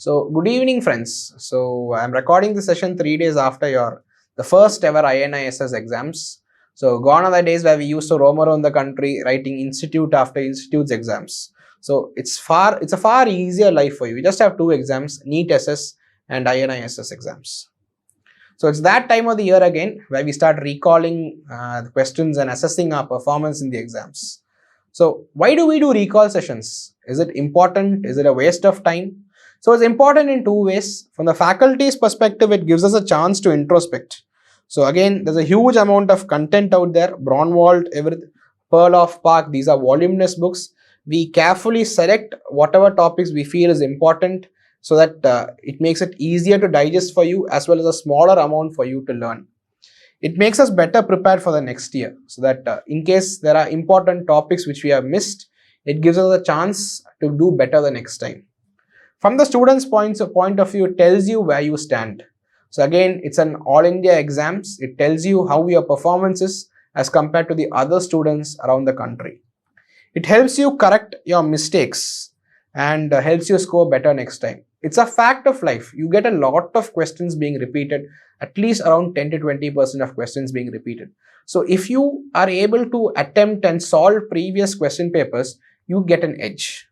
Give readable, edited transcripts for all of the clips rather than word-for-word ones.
So, good evening, friends. So, I'm recording this session 3 days after the first ever INISS exams. So, gone are the days where we used to roam around the country writing institute after institute's exams. So, it's a far easier life for you. You just have two exams, NEET SS and INISS exams. So, it's that time of the year again where we start recalling the questions and assessing our performance in the exams. So, why do we do recall sessions? Is it important? Is it a waste of time? So it's important in two ways. From the faculty's perspective, it gives us a chance to introspect. So again, there's a huge amount of content out there. Braunwald, Pearl of Park, these are voluminous books. We carefully select whatever topics we feel is important so that it makes it easier to digest for you as well as a smaller amount for you to learn. It makes us better prepared for the next year so that in case there are important topics which we have missed, it gives us a chance to do better the next time. From the student's point of view, it tells you where you stand. So again, it's an all India exams. It tells you how your performance is as compared to the other students around the country. It helps you correct your mistakes and helps you score better next time. It's a fact of life. You get a lot of questions being repeated, at least around 10 to 20% of questions being repeated. So if you are able to attempt and solve previous question papers, you get an edge.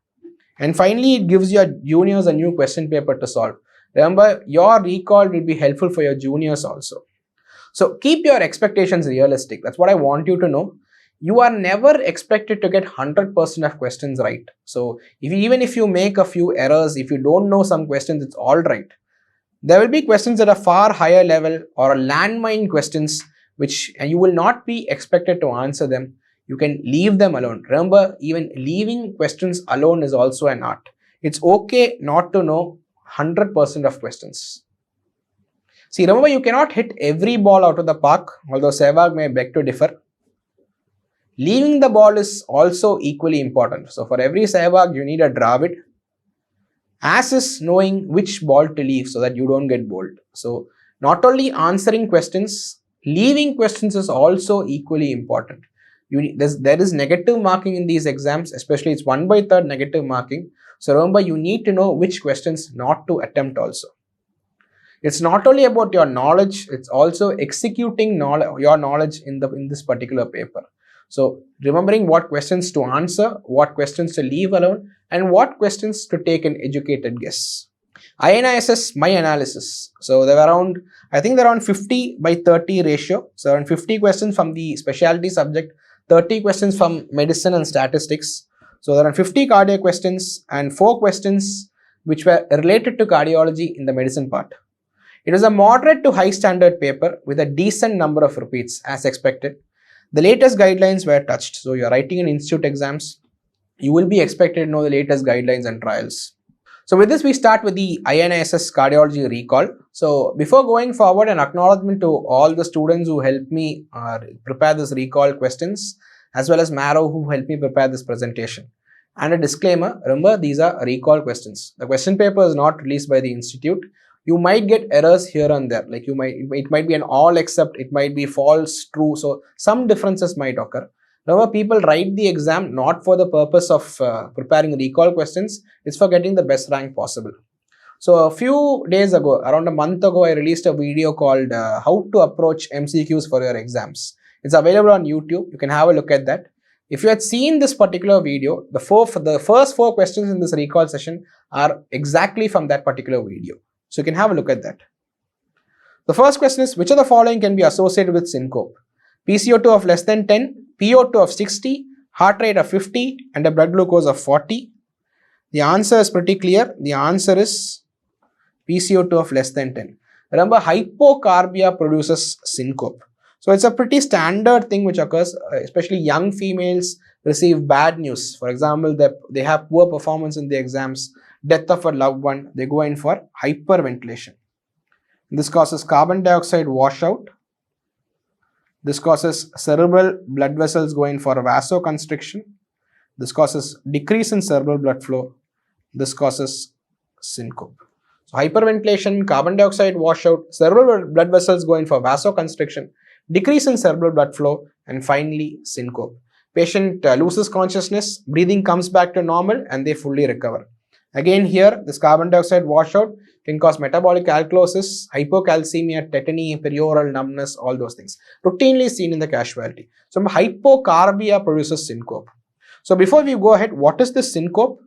And finally, it gives your juniors a new question paper to solve. Remember, your recall will be helpful for your juniors also. So keep your expectations realistic. That's what I want you to know. You are never expected to get 100% of questions right. So even if you make a few errors, if you don't know some questions, it's all right. There will be questions at a far higher level or landmine questions which you will not be expected to answer them. You can leave them alone. Remember, even leaving questions alone is also an art. It's okay not to know 100% of questions. See, remember, you cannot hit every ball out of the park, although Sehwag may beg to differ. Leaving the ball is also equally important. So, for every Sehwag, you need a Dravid, as is knowing which ball to leave so that you don't get bowled. So, not only answering questions, leaving questions is also equally important. There is negative marking in these exams, especially it's 1/3 negative marking. So remember, you need to know which questions not to attempt also. It's not only about your knowledge, it's also executing your knowledge in this particular paper. So remembering what questions to answer, what questions to leave alone, and what questions to take an educated guess. INISS, my analysis. So there were I think around 50/30 ratio. So around 50 questions from the specialty subject, 30 questions from medicine and statistics. So there are 50 cardio questions and 4 questions which were related to cardiology in the medicine part. It was a moderate to high standard paper with a decent number of repeats as expected. The latest guidelines were touched. So you are writing in institute exams, you will be expected to know the latest guidelines and trials. So with this, we start with the INISS cardiology recall. So before going forward, an acknowledgement to all the students who helped me prepare this recall questions, as well as Marrow who helped me prepare this presentation. And a disclaimer, remember, these are recall questions. The question paper is not released by the institute. You might get errors here and there, like it might be an all except, it might be false, true. So some differences might occur. Remember, people write the exam not for the purpose of preparing recall questions, it's for getting the best rank possible. So a few days ago, around a month ago, I released a video called How to Approach MCQs for Your Exams. It's available on YouTube. You can have a look at that. If you had seen this particular video, the first 4 questions in this recall session are exactly from that particular video. So you can have a look at that. The first question is, which of the following can be associated with syncope? PCO2 of less than 10, PO2 of 60, heart rate of 50, and a blood glucose of 40. The answer is pretty clear. The answer is PCO2 of less than 10. Remember, hypocarbia produces syncope. So it's a pretty standard thing which occurs, especially young females receive bad news. For example, they have poor performance in the exams, death of a loved one, they go in for hyperventilation. This causes carbon dioxide washout. This causes cerebral blood vessels going for vasoconstriction. This causes decrease in cerebral blood flow. This causes syncope. So hyperventilation, carbon dioxide washout, cerebral blood vessels going for vasoconstriction, decrease in cerebral blood flow, and finally syncope. Patient loses consciousness, breathing comes back to normal, and they fully recover. Again here, this carbon dioxide washout can cause metabolic alkalosis, hypocalcemia, tetany, perioral numbness, all those things. Routinely seen in the casualty. So hypocarbia produces syncope. So before we go ahead, what is this syncope?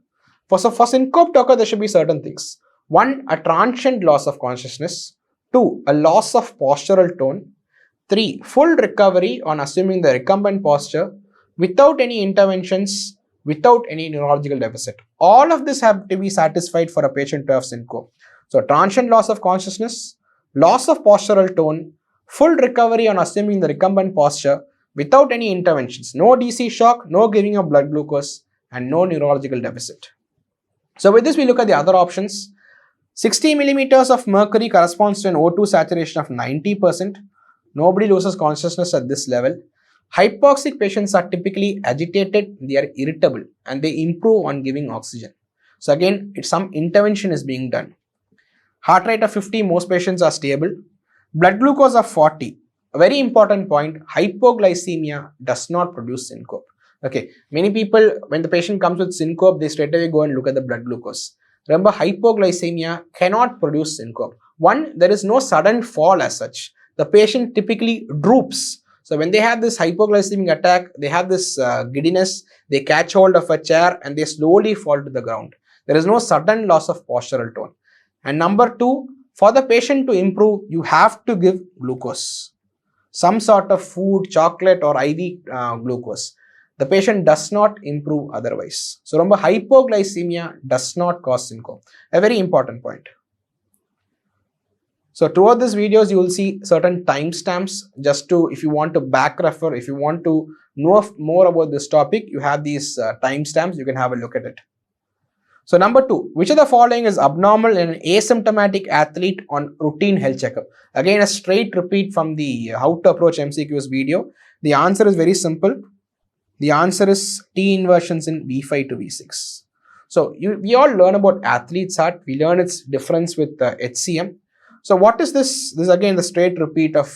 For syncope to occur, there should be certain things. 1. A transient loss of consciousness. 2. A loss of postural tone. 3. Full recovery on assuming the recumbent posture without any interventions, without any neurological deficit. All of this have to be satisfied for a patient to have syncope. So transient loss of consciousness, loss of postural tone, full recovery on assuming the recumbent posture without any interventions, no DC shock, no giving of blood glucose, and no neurological deficit. So with this, we look at the other options. 60 millimeters of mercury corresponds to an O2 saturation of 90%. Nobody loses consciousness at this level. Hypoxic patients are typically agitated, they are irritable, and they improve on giving oxygen. So again, some intervention is being done. Heart rate of 50, most patients are stable. Blood glucose of 40. A very important point, hypoglycemia does not produce syncope. Okay, many people, when the patient comes with syncope, they straight away go and look at the blood glucose. Remember, hypoglycemia cannot produce syncope. 1, there is no sudden fall as such. The patient typically droops. So when they have this hypoglycemic attack, they have this giddiness, they catch hold of a chair and they slowly fall to the ground. There is no sudden loss of postural tone. And number 2, for the patient to improve, you have to give glucose. Some sort of food, chocolate or IV glucose. The patient does not improve otherwise. So remember, hypoglycemia does not cause syncope. A very important point. So throughout these videos, you will see certain timestamps just to, if you want to back refer, if you want to know more about this topic, you have these timestamps, you can have a look at it. So number 2, which of the following is abnormal in an asymptomatic athlete on routine health checkup? Again, a straight repeat from the how to approach MCQs video. The answer is very simple. The answer is T inversions in V5 to V6. So we all learn about athlete's heart. We learn its difference with HCM. So what is this? This is again the straight repeat of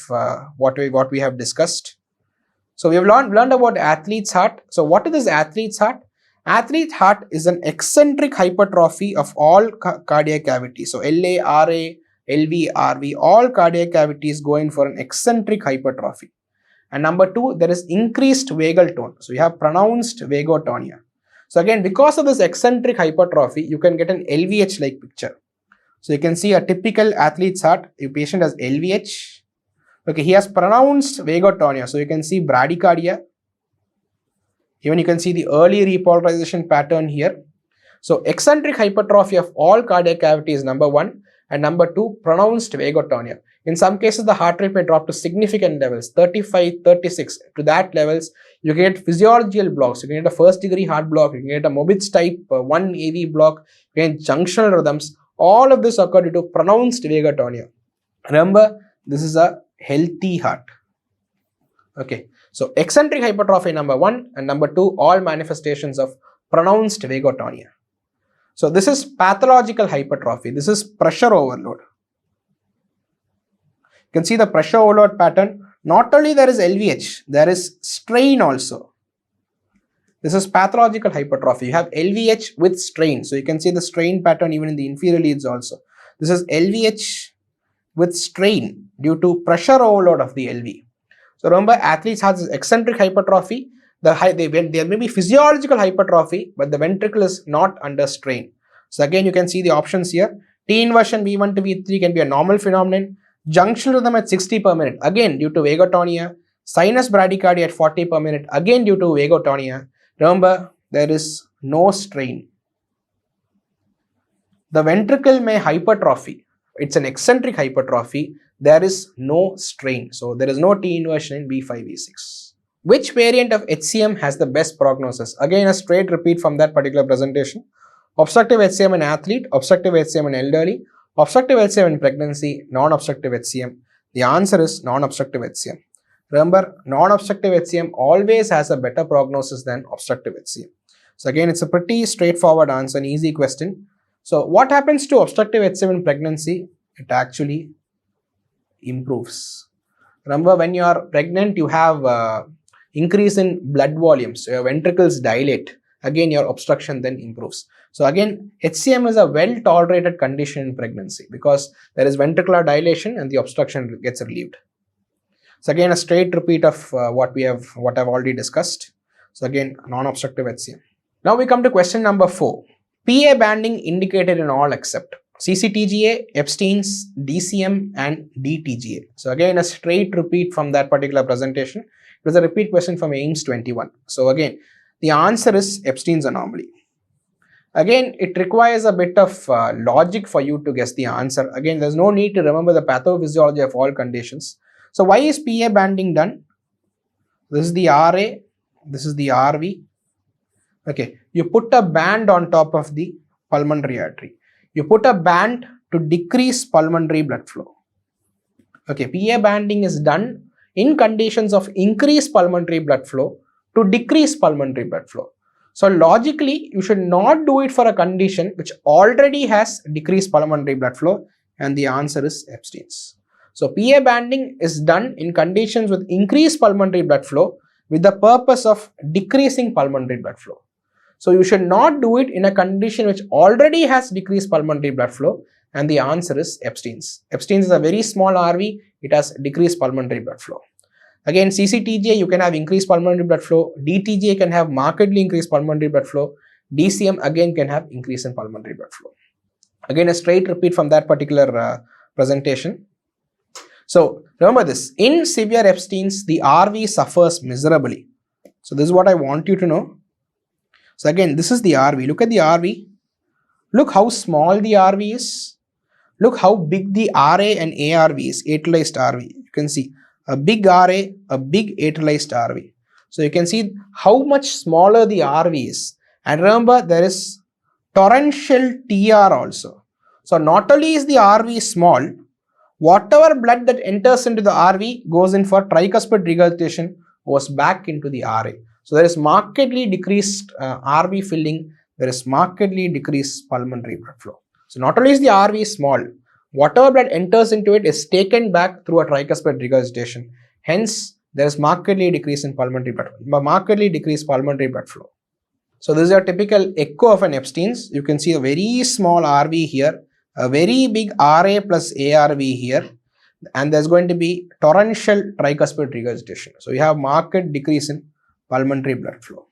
what we have discussed. So we have learned about athlete's heart. So what is this athlete's heart? Athlete's heart is an eccentric hypertrophy of all cardiac cavities. So LA, RA, LV, RV, all cardiac cavities go in for an eccentric hypertrophy. And number 2, there is increased vagal tone. So you have pronounced vagotonia. So again, because of this eccentric hypertrophy, you can get an LVH-like picture. So you can see a typical athlete's heart. Your patient has LVH. Okay, he has pronounced vagotonia. So you can see bradycardia. Even you can see the early repolarization pattern here. So eccentric hypertrophy of all cardiac cavities, number 1. And number 2, pronounced vagotonia. In some cases, the heart rate may drop to significant levels, 35, 36. To that levels, you can get physiological blocks. You can get a first degree heart block. You can get a Mobitz type 1 AV block. You can get junctional rhythms. All of this occur due to pronounced vagotonia. Remember, this is a healthy heart. Okay. So eccentric hypertrophy number 1 and number 2, all manifestations of pronounced vagotonia. So this is pathological hypertrophy. This is pressure overload. You can see the pressure overload pattern. Not only there is LVH, there is strain also. This is pathological hypertrophy. You have LVH with strain. So you can see the strain pattern even in the inferior leads also. This is LVH with strain due to pressure overload of the LV. So remember, athletes have this eccentric hypertrophy. There may be physiological hypertrophy, but the ventricle is not under strain. So again, you can see the options here. T inversion V1 to V3 can be a normal phenomenon. Junctional rhythm at 60 per minute, again due to vagotonia. Sinus bradycardia at 40 per minute, again due to vagotonia. Remember, there is no strain. The ventricle may hypertrophy. It's an eccentric hypertrophy. There is no strain. So there is no T inversion in V5, V6. Which variant of HCM has the best prognosis? Again, a straight repeat from that particular presentation. Obstructive HCM in athlete, obstructive HCM in elderly, obstructive HCM in pregnancy, non-obstructive HCM. The answer is non-obstructive HCM. Remember, non-obstructive HCM always has a better prognosis than obstructive HCM. So again, it's a pretty straightforward answer, an easy question. So what happens to obstructive HCM in pregnancy? It actually improves. Remember, when you are pregnant, you have increase in blood volume. So your ventricles dilate. again your obstruction then improves. So again, HCM is a well tolerated condition in pregnancy because there is ventricular dilation and the obstruction gets relieved. So again, a straight repeat of what I've already discussed. So again, non-obstructive HCM. Now we come to question number 4. PA banding indicated in all except CCTGA, Epstein's, DCM and DTGA. So again, a straight repeat from that particular presentation. It was a repeat question from AIIMS 21. So again, the answer is Epstein's anomaly. Again, it requires a bit of logic for you to guess the answer. Again, there's no need to remember the pathophysiology of all conditions. So why is PA banding done? This is the RA, this is the RV. Okay, you put a band on top of the pulmonary artery. You put a band to decrease pulmonary blood flow. Okay, PA banding is done in conditions of increased pulmonary blood flow to decrease pulmonary blood flow. So logically, you should not do it for a condition which already has decreased pulmonary blood flow, and the answer is Epstein's. So PA banding is done in conditions with increased pulmonary blood flow with the purpose of decreasing pulmonary blood flow. So you should not do it in a condition which already has decreased pulmonary blood flow, and the answer is Epstein's. Epstein's is a very small RV, it has decreased pulmonary blood flow. Again, CCTGA, you can have increased pulmonary blood flow. DTGA can have markedly increased pulmonary blood flow. DCM again can have increase in pulmonary blood flow. Again, a straight repeat from that particular presentation. So remember this, in severe Epstein's, the RV suffers miserably. So this is what I want you to know. So again, this is the RV. Look at the RV. Look how small the RV is. Look how big the RA and ARV is, atrialized RV. You can see a big RA, a big atrialized RV. So you can see how much smaller the RV is. And remember, there is torrential TR also. So not only is the RV small, whatever blood that enters into the RV goes in for tricuspid regurgitation, goes back into the RA. So there is markedly decreased RV filling, there is markedly decreased pulmonary blood flow. So not only is the RV small, whatever blood enters into it is taken back through a tricuspid regurgitation. Hence, there is markedly decrease in pulmonary blood flow. So this is a typical echo of an Epstein's. You can see a very small RV here, a very big RA plus ARV here, and there's going to be torrential tricuspid regurgitation. So you have marked decrease in pulmonary blood flow.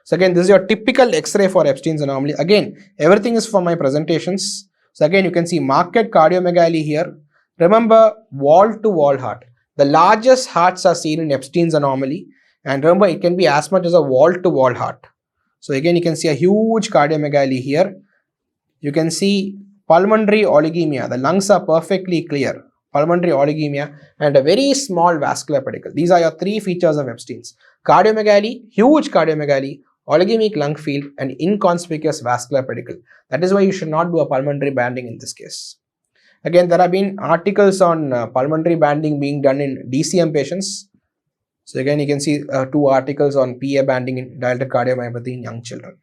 So again, this is your typical X-ray for Epstein's anomaly. Again, everything is from my presentations. So again, you can see marked cardiomegaly here. Remember, wall-to-wall heart. The largest hearts are seen in Epstein's anomaly. And remember, it can be as much as a wall-to-wall heart. So again, you can see a huge cardiomegaly here. You can see pulmonary oligemia. The lungs are perfectly clear. Pulmonary oligemia and a very small vascular pedicle. These are your 3 features of Epstein's. Cardiomegaly, huge cardiomegaly, oligemic lung field and inconspicuous vascular pedicle. That is why you should not do a pulmonary banding in this case. Again, there have been articles on pulmonary banding being done in DCM patients. So again, you can see 2 articles on PA banding in dilated cardiomyopathy in young children.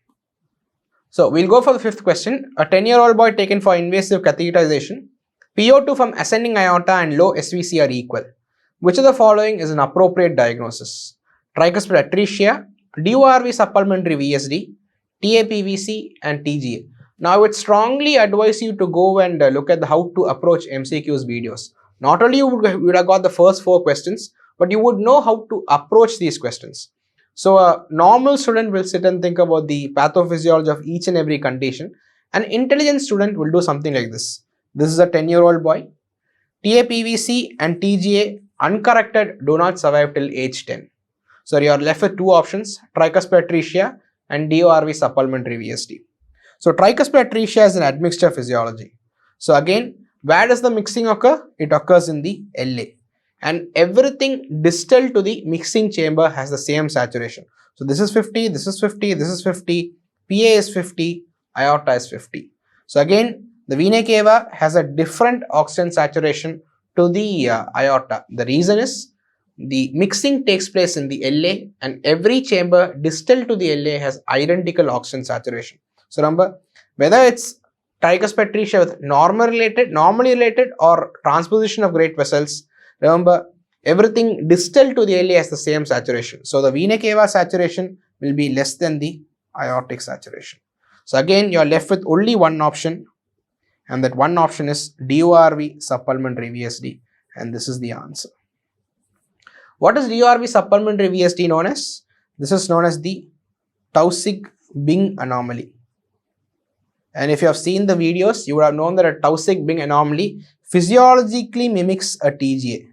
So we'll go for the 5th question. A 10-year-old boy taken for invasive catheterization. PO2 from ascending aorta and low SVC are equal. Which of the following is an appropriate diagnosis? Tricuspid atresia, DORV supplementary VSD, TAPVC and TGA. Now I would strongly advise you to go and look at the how to approach MCQs videos. Not only you would have got the first 4 questions, but you would know how to approach these questions. So a normal student will sit and think about the pathophysiology of each and every condition. An intelligent student will do something like this. This is a 10-year-old boy. TAPVC and TGA uncorrected do not survive till age 10. So you are left with 2 options, tricuspid atresia and DORV supplementary VSD. So tricuspid atresia is an admixture physiology. So again, where does the mixing occur? It occurs in the LA. And everything distal to the mixing chamber has the same saturation. So this is 50, this is 50, this is 50, PA is 50, aorta is 50. So again, the vena cava has a different oxygen saturation to the aorta. The reason is the mixing takes place in the LA and every chamber distal to the LA has identical oxygen saturation. So remember, whether it's tricuspid atresia with normally related or transposition of great vessels, remember everything distal to the LA has the same saturation. So the vena cava saturation will be less than the aortic saturation. So again, you are left with only one option, and that one option is DORV supplementary VSD, and this is the answer. What is DORV supplementary VSD known as? This is known as the Taussig-Bing anomaly. And if you have seen the videos, you would have known that a Taussig-Bing anomaly physiologically mimics a TGA.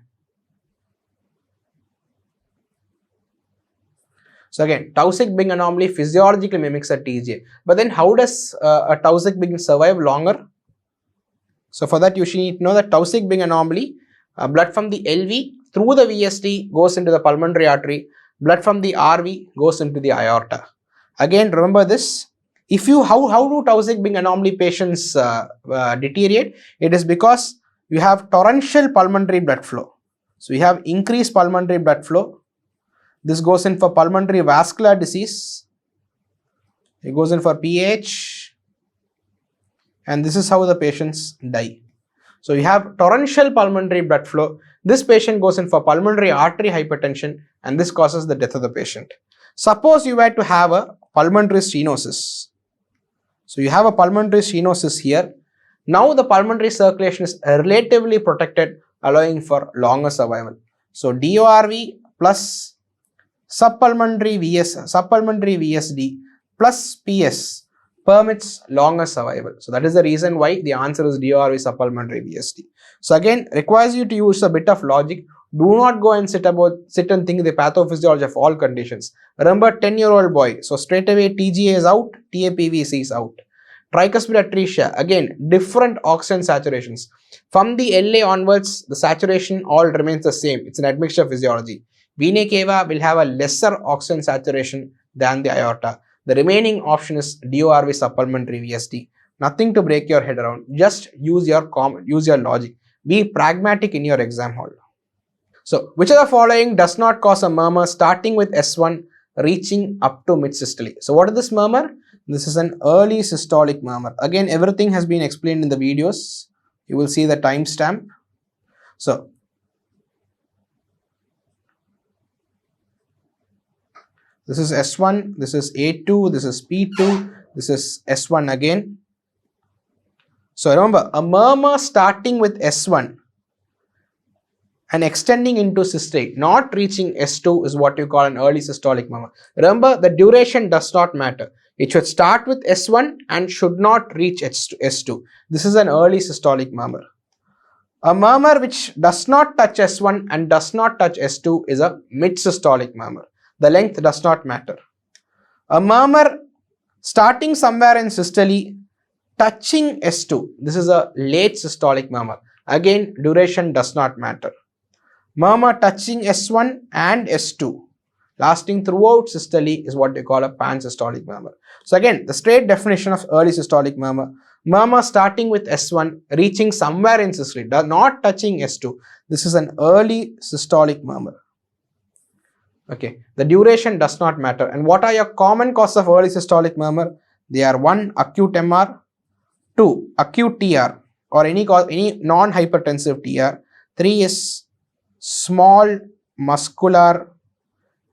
So again, Taussig-Bing anomaly physiologically mimics a TGA. But then how does a Taussig-Bing survive longer? So for that, you should need to know that Taussig-Bing anomaly, blood from the LV through the VSD goes into the pulmonary artery, blood from the RV goes into the aorta. Again, remember this. If you, how do Taussig-Bing anomaly patients deteriorate? It is because you have torrential pulmonary blood flow. So you have increased pulmonary blood flow. This goes in for pulmonary vascular disease. It goes in for PH. And this is how the patients die. So you have torrential pulmonary blood flow. This patient goes in for pulmonary artery hypertension, and this causes the death of the patient. Suppose you were to have a pulmonary stenosis. So you have a pulmonary stenosis here. Now the pulmonary circulation is relatively protected, allowing for longer survival. So DORV plus supplementary VSD plus PS permits longer survival. So that is the reason why the answer is DORV supplementary VSD. So again, requires you to use a bit of logic. Do not go and sit and think the pathophysiology of all conditions. Remember, 10-year-old boy. So straight away TGA is out, TAPVC is out. Tricuspid atresia, again, different oxygen saturations. From the LA onwards, the saturation all remains the same. It's an admixture physiology. Vena cava will have a lesser oxygen saturation than the aorta. The remaining option is DORV supplementary VSD. Nothing to break your head around. Just use your logic. Be pragmatic in your exam hall. So, which of the following does not cause a murmur starting with S1 reaching up to mid-systole? So, what is this murmur? This is an early systolic murmur. Again, everything has been explained in the videos. You will see the timestamp. So, this is S1, this is A2, this is P2, this is S1 again. So remember, a murmur starting with S1 and extending into systole, not reaching S2 is what you call an early systolic murmur. Remember, the duration does not matter. It should start with S1 and should not reach S2. This is an early systolic murmur. A murmur which does not touch S1 and does not touch S2 is a mid-systolic murmur. The length does not matter. A murmur starting somewhere in systole, touching S2. This is a late systolic murmur. Again, duration does not matter. Murmur touching S1 and S2, lasting throughout systole is what they call a pansystolic murmur. So again, the straight definition of early systolic murmur. Murmur starting with S1, reaching somewhere in systole, not touching S2. This is an early systolic murmur. Okay, the duration does not matter. And what are your common causes of early systolic murmur? They are 1. Acute MR, 2. Acute TR or any non-hypertensive TR. 3 is small muscular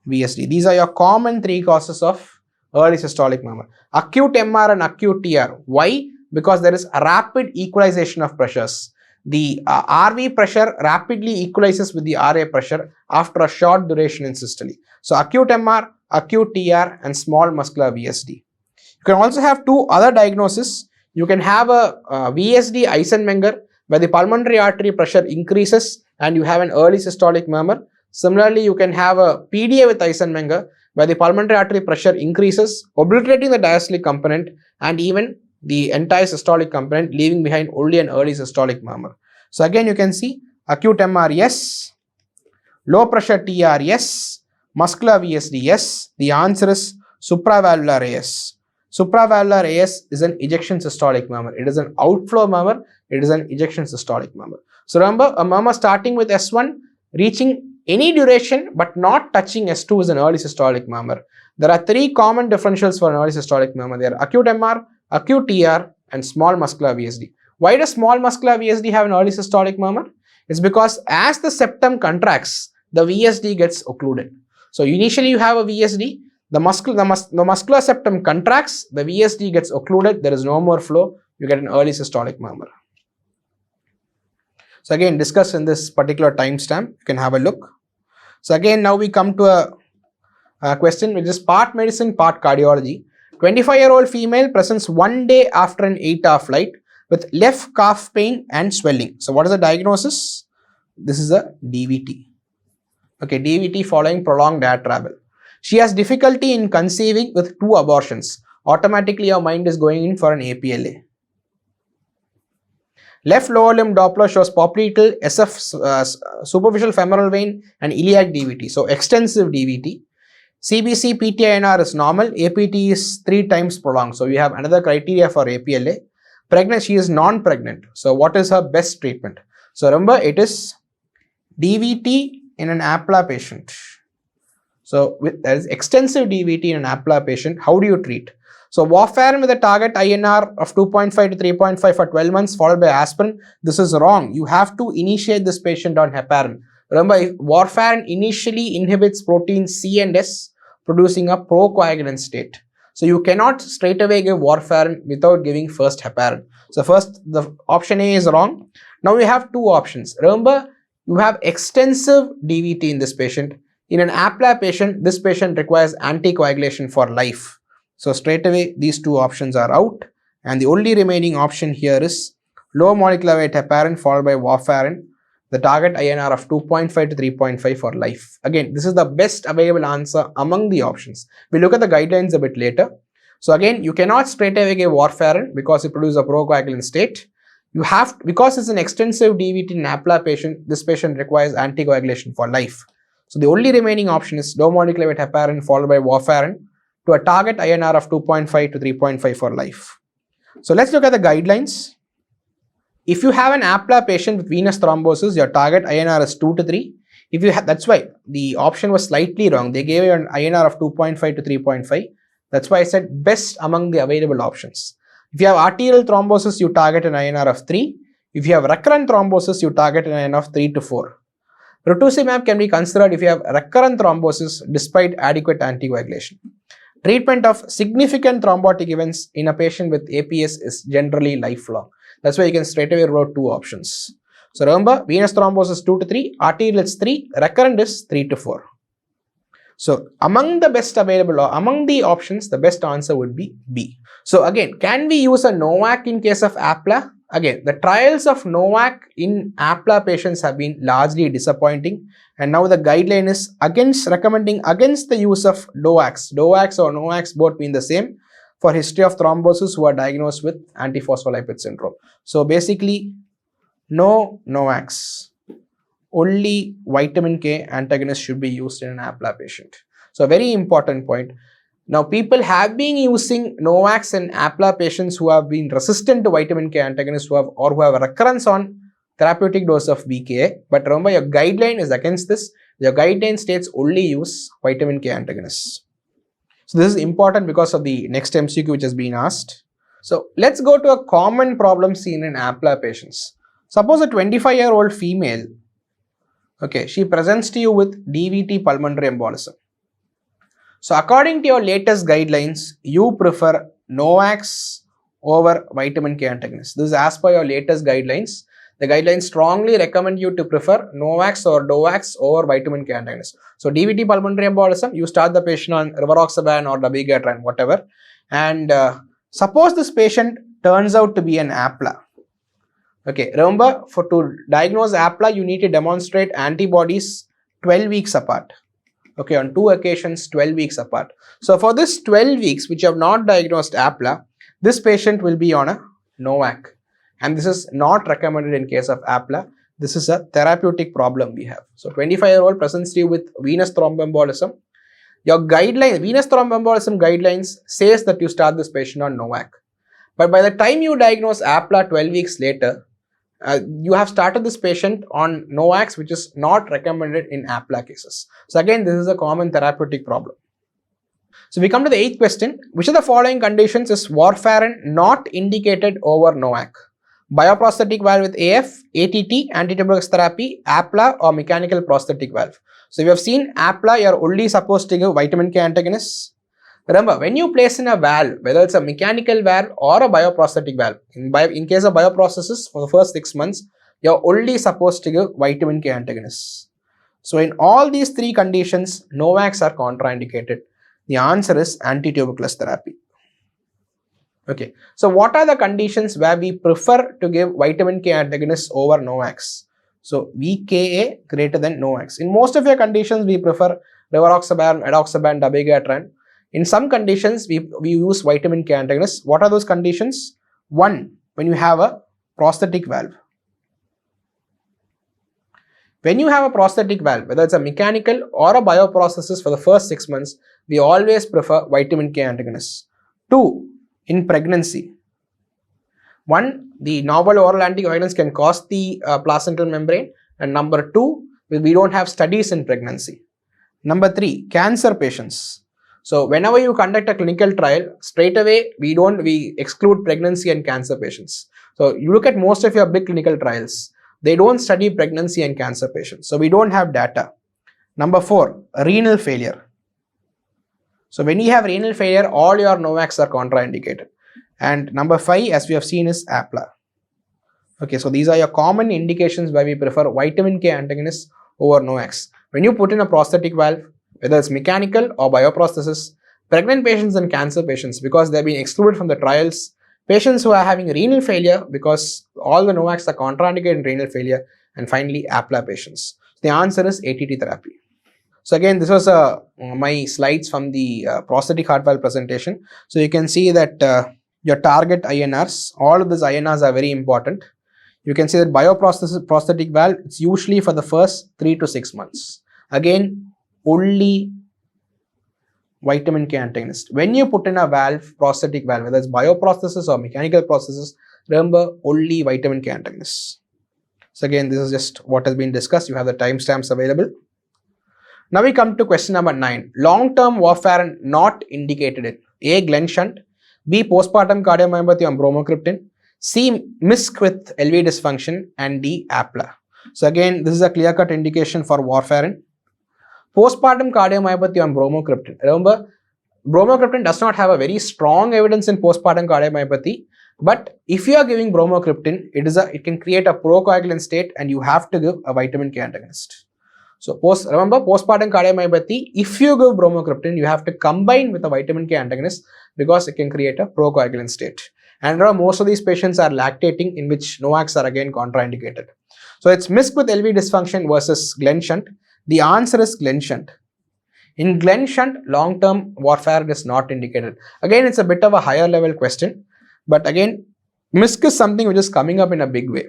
VSD. These are your common 3 causes of early systolic murmur. Acute MR and acute TR. Why? Because there is a rapid equalization of pressures. The RV pressure rapidly equalizes with the RA pressure after a short duration in systole. So acute MR, acute TR and small muscular VSD. You can also have 2 other diagnoses. You can have a VSD Eisenmenger where the pulmonary artery pressure increases and you have an early systolic murmur. Similarly, you can have a PDA with Eisenmenger where the pulmonary artery pressure increases, obliterating the diastolic component and even the entire systolic component, leaving behind only an early systolic murmur. So again, you can see acute MR, yes. Low pressure TR, yes. Muscular VSD, yes. The answer is supravalvular AS. Supravalvular AS is an ejection systolic murmur. It is an outflow murmur. It is an ejection systolic murmur. So remember, a murmur starting with S1, reaching any duration but not touching S2 is an early systolic murmur. There are 3 common differentials for an early systolic murmur. They are acute MR, acute TR and small muscular VSD. Why does small muscular VSD have an early systolic murmur? It's because as the septum contracts, the VSD gets occluded. So initially you have a VSD, the muscular septum contracts, the VSD gets occluded, there is no more flow, you get an early systolic murmur. So again, discussed in this particular timestamp, you can have a look. So again, now we come to a question which is part medicine, part cardiology. 25-year-old female presents 1 day after an 8-hour flight with left calf pain and swelling. So what is the diagnosis? This is a DVT. Okay, DVT following prolonged air travel. She has difficulty in conceiving with 2 abortions. Automatically your mind is going in for an APLA. Left lower limb Doppler shows popliteal, SF, superficial femoral vein and iliac DVT. So extensive DVT. CBC PTINR is normal, APT is 3 times prolonged. So we have another criteria for APLA. Pregnant, she is non-pregnant. So what is her best treatment? So remember, it is DVT in an APLA patient. So there is extensive DVT in an APLA patient. How do you treat? So warfarin with a target INR of 2.5 to 3.5 for 12 months followed by aspirin. This is wrong. You have to initiate this patient on heparin. Remember, warfarin initially inhibits protein C and S, producing a procoagulant state. So you cannot straight away give warfarin without giving first heparin. So first, the option A is wrong. Now we have 2 options. Remember, you have extensive DVT in this patient. In an APLA patient, this patient requires anticoagulation for life. So straight away, these 2 options are out. And the only remaining option here is low molecular weight heparin followed by warfarin. The target INR of 2.5 to 3.5 for life. Again, this is the best available answer among the options. We'll look at the guidelines a bit later. So again, you cannot straight away give warfarin because it produces a procoagulant state. You have, because it's an extensive DVT in APLA patient, this patient requires anticoagulation for life. So the only remaining option is low molecular weight heparin followed by warfarin to a target INR of 2.5 to 3.5 for life. So let's look at the guidelines. If you have an APLA patient with venous thrombosis, your target INR is 2 to 3. If you have, that's why the option was slightly wrong. They gave you an INR of 2.5 to 3.5. That's why I said best among the available options. If you have arterial thrombosis, you target an INR of 3. If you have recurrent thrombosis, you target an INR of 3 to 4. Rituximab can be considered if you have recurrent thrombosis despite adequate anticoagulation. Treatment of significant thrombotic events in a patient with APS is generally lifelong. That's why you can straight away wrote 2 options. So remember, venous thrombosis 2 to 3, arterial is 3, recurrent is 3 to 4. So among the best available or among the options, the best answer would be B. So again, can we use a NOAC in case of APLA? Again, the trials of NOAC in APLA patients have been largely disappointing, and now the guideline is recommending against the use of DOACs. DOACs or NOACs both mean the same for history of thrombosis who are diagnosed with antiphospholipid syndrome. So basically, no NOACs. Only vitamin K antagonist should be used in an APLA patient. So a very important point. Now people have been using NOACs in APLA patients who have been resistant to vitamin K antagonists who have a recurrence on therapeutic dose of VKA. But remember, your guideline is against this. Your guideline states only use vitamin K antagonists. So this is important because of the next MCQ which has been asked. So let's go to a common problem seen in APLA patients. Suppose a 25-year-old female, okay, she presents to you with DVT pulmonary embolism. So according to your latest guidelines, you prefer NOACs over vitamin K antagonists. This is as per your latest guidelines. The guidelines strongly recommend you to prefer NOACs or DOACs over vitamin K antagonists. So DVT pulmonary embolism, you start the patient on rivaroxaban or dabigatran, whatever. And suppose this patient turns out to be an APLA. Okay, remember, to diagnose APLA, you need to demonstrate antibodies 12 weeks apart. Okay, on 2 occasions, 12 weeks apart. So for this 12 weeks, which you have not diagnosed APLA, this patient will be on a NOAC. And this is not recommended in case of APLA. This is a therapeutic problem we have. So 25-year-old presents to you with venous thromboembolism. Your guideline, venous thromboembolism guidelines says that you start this patient on NOAC. But by the time you diagnose APLA 12 weeks later, you have started this patient on NOACs, which is not recommended in APLA cases. So again, this is a common therapeutic problem. So we come to the 8th question. Which of the following conditions is warfarin not indicated over NOAC? Bioprosthetic valve with AF, ATT, antituberculous therapy, APLA or mechanical prosthetic valve. So we have seen APLA, you are only supposed to give vitamin K antagonists. Remember, when you place in a valve, whether it's a mechanical valve or a bioprosthetic valve, in case of bioprocesses, for the first 6 months, you're only supposed to give vitamin K antagonists. So in all these three conditions, NOACs are contraindicated. The answer is antituberculous therapy. Okay, so what are the conditions where we prefer to give vitamin K antagonists over NOACs? So VKA greater than NOACs. In most of your conditions, we prefer rivaroxaban, edoxaban, dabigatran. In some conditions, we use vitamin K antagonists. What are those conditions? One, when you have a prosthetic valve. When you have a prosthetic valve, whether it's a mechanical or a bioprocesses for the first 6 months, we always prefer vitamin K antagonists. Two, in pregnancy. One, the novel oral anticoagulants can cause the placental membrane, and number two, we don't have studies in pregnancy. Number three, cancer patients. So whenever you conduct a clinical trial, straight away we exclude pregnancy and cancer patients. So you look at most of your big clinical trials, they don't study pregnancy and cancer patients. So we don't have data. Number four, renal failure. So when you have renal failure, all your NOACs are contraindicated. And number five, as we have seen, is APLA. Okay, so these are your common indications why we prefer vitamin K antagonists over NOACs. When you put in a prosthetic valve, whether it's mechanical or bioprosthesis, pregnant patients and cancer patients, because they've been excluded from the trials, patients who are having renal failure because all the NOACs are contraindicated in renal failure, and finally APLA patients. The answer is ATT therapy. So again, this was my slides from the prosthetic heart valve presentation. So you can see that your target INRs, all of these INRs are very important. You can see that bioprosthetic valve, it's usually for the first 3 to 6 months. Again, only vitamin K antagonist. When you put in a valve, prosthetic valve, whether it's bioprosthesis or mechanical processes, remember only vitamin K antagonists. So again, this is just what has been discussed. You have the timestamps available. Now we come to question number 9. Long-term warfarin not indicated in A. Glenn shunt, B. Postpartum cardiomyopathy on bromocriptine, C. MISC with LV dysfunction, and D. APLA. So again, this is a clear-cut indication for warfarin. Postpartum cardiomyopathy on bromocriptine. Remember, bromocriptine does not have a very strong evidence in postpartum cardiomyopathy, but if you are giving bromocriptine, it can create a procoagulant state and you have to give a vitamin K antagonist. So remember, postpartum cardiomyopathy, if you give bromocriptine, you have to combine with a vitamin K antagonist because it can create a procoagulant state. And most of these patients are lactating, in which NOACs are again contraindicated. So it's MISC with LV dysfunction versus Glenn shunt. The answer is Glenn shunt. In Glenn shunt, long-term warfarin is not indicated. Again, it's a bit of a higher level question, but again, MISC is something which is coming up in a big way.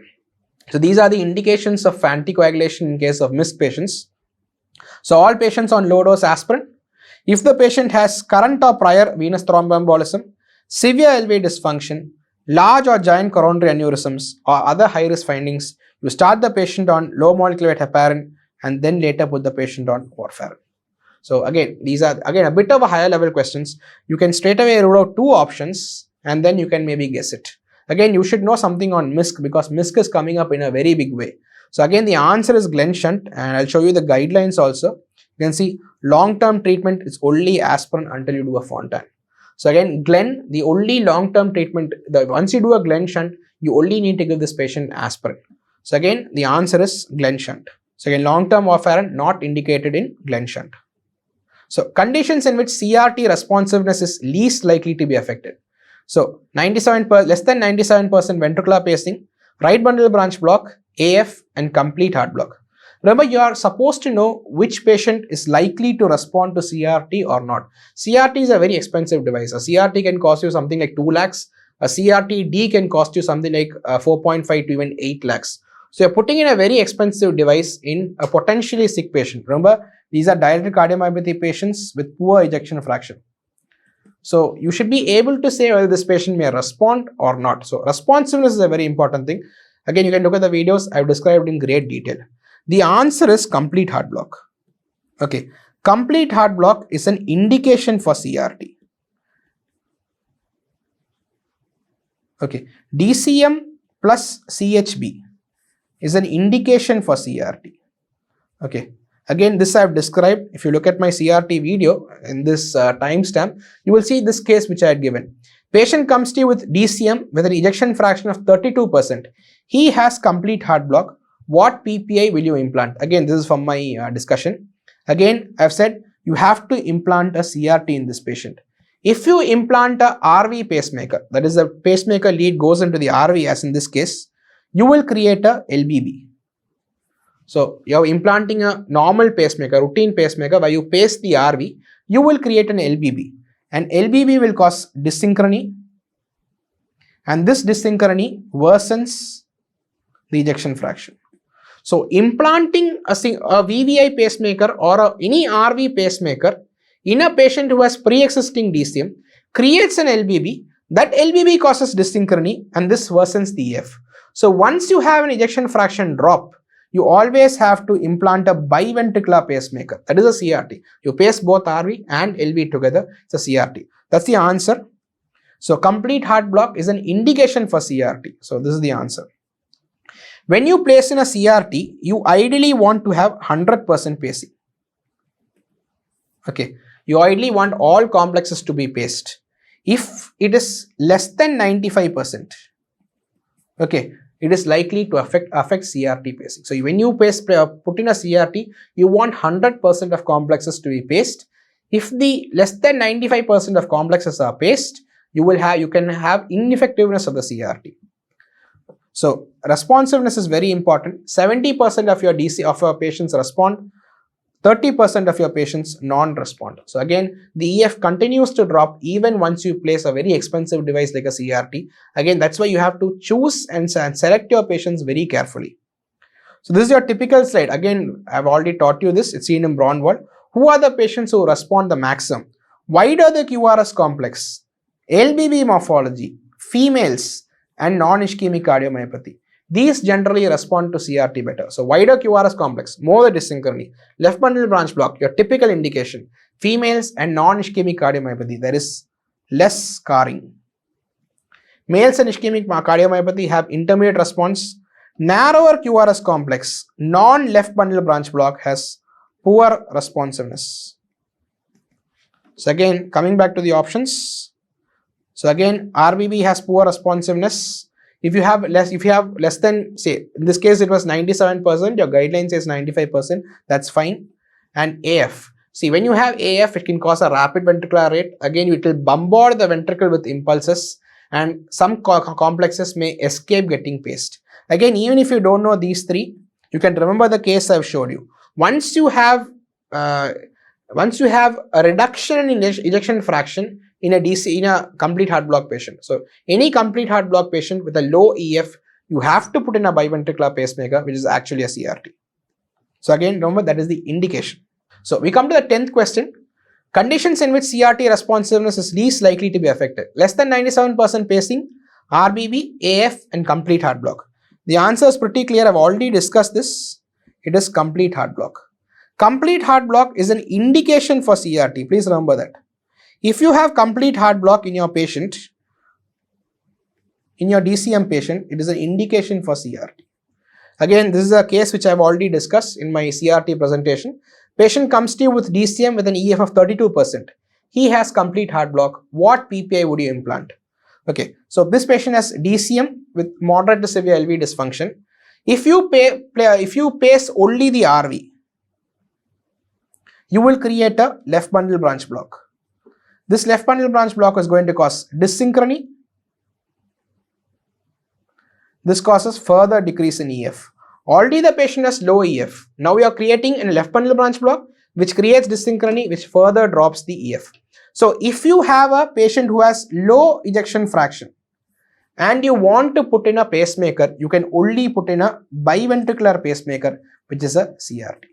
So these are the indications of anticoagulation in case of MISC patients. So all patients on low dose aspirin. If the patient has current or prior venous thromboembolism, severe LV dysfunction, large or giant coronary aneurysms, or other high-risk findings, you start the patient on low molecular weight heparin and then later put the patient on warfarin. So again, these are again a bit of a higher level questions. You can straight away rule out two options and then you can maybe guess it. Again, you should know something on MISC because MISC is coming up in a very big way. So again, the answer is Glenn shunt, and I'll show you the guidelines also. You can see long-term treatment is only aspirin until you do a Fontan. So again, Glenn, the only long-term treatment, once you do a Glenn shunt, you only need to give this patient aspirin. So again, the answer is Glenn shunt. So again, long-term warfarin not indicated in Glenn shunt. So conditions in which CRT responsiveness is least likely to be affected. So less than 97% ventricular pacing, right bundle branch block, AF, and complete heart block. Remember, you are supposed to know which patient is likely to respond to CRT or not. CRT is a very expensive device. A CRT can cost you something like 2 lakhs. A CRT-D can cost you something like 4.5 to even 8 lakhs. So you're putting in a very expensive device in a potentially sick patient. Remember, these are dilated cardiomyopathy patients with poor ejection fraction. So you should be able to say whether this patient may respond or not. So responsiveness is a very important thing. Again, you can look at the videos I've described in great detail. The answer is complete heart block. Okay, complete heart block is an indication for CRT. Okay, DCM plus CHB is an indication for CRT. Okay, Again, this I have described. If you look at my CRT video in this timestamp, you will see this case which I had given. Patient comes to you with DCM with an ejection fraction of 32%. He has complete heart block. What PPI will you implant? Again, this is from my discussion. Again, I have said you have to implant a CRT in this patient. If you implant a RV pacemaker, that is, the pacemaker lead goes into the RV, as in this case, you will create a LBB. So you're implanting a normal pacemaker, routine pacemaker, where you pace the RV, you will create an LBB. And LBB will cause dyssynchrony, and this dyssynchrony worsens the ejection fraction. So implanting a VVI pacemaker or any RV pacemaker in a patient who has pre-existing DCM creates an LBB. That LBB causes dyssynchrony, and this worsens the EF. So once you have an ejection fraction drop, you always have to implant a biventricular pacemaker. That is a CRT. You pace both RV and LV together. It's a CRT. That's the answer. So complete heart block is an indication for CRT. So this is the answer. When you place in a CRT, you ideally want to have 100% pacing. Okay. You ideally want all complexes to be paced. If it is less than 95%, okay, it is likely to affect CRT pacing. So when you put in a CRT, you want 100% of complexes to be paced. If the less than 95% of complexes are paced, you can have ineffectiveness of the CRT. So responsiveness is very important. 70% of your DC of your patients respond, 30% of your patients non-respond. So again, the EF continues to drop even once you place a very expensive device like a CRT. Again, that's why you have to choose and select your patients very carefully. So this is your typical slide. Again, I've already taught you this. It's seen in Braunwald. Who are the patients who respond the maximum? Wider the QRS complex, LBB morphology, females, and non-ischemic cardiomyopathy. These generally respond to CRT better. So wider QRS complex, more the dyssynchrony, left bundle branch block, your typical indication, females and non-ischemic cardiomyopathy, there is less scarring. Males and ischemic cardiomyopathy have intermediate response. Narrower QRS complex, non-left bundle branch block has poor responsiveness. So again, coming back to the options. So again, RBB has poor responsiveness. If you have less than, say, in this case it was 97%, your guideline says 95%, that's fine. And AF. See, when you have AF, it can cause a rapid ventricular rate. Again, it will bombard the ventricle with impulses, and some complexes may escape getting paced. Again, even if you don't know these three, you can remember the case I've showed you. Once you have a reduction in ejection fraction in a complete heart block patient. So any complete heart block patient with a low EF, you have to put in a biventricular pacemaker, which is actually a CRT. So again, remember, that is the indication. So we come to the 10th question. Conditions in which CRT responsiveness is least likely to be affected. Less than 97% pacing, RBB, AF, and complete heart block. The answer is pretty clear. I've already discussed this. It is complete heart block. Complete heart block is an indication for CRT. Please remember that. If you have complete heart block in your patient, in your DCM patient, it is an indication for CRT. Again, this is a case which I have already discussed in my CRT presentation. Patient comes to you with DCM with an EF of 32%. He has complete heart block. What PPI would you implant? Okay, so this patient has DCM with moderate to severe LV dysfunction. If you pace only the RV, you will create a left bundle branch block. This left bundle branch block is going to cause dyssynchrony. This causes further decrease in EF. Already the patient has low EF. Now we are creating a left bundle branch block which creates dyssynchrony, which further drops the EF. So if you have a patient who has low ejection fraction and you want to put in a pacemaker, you can only put in a biventricular pacemaker, which is a CRT.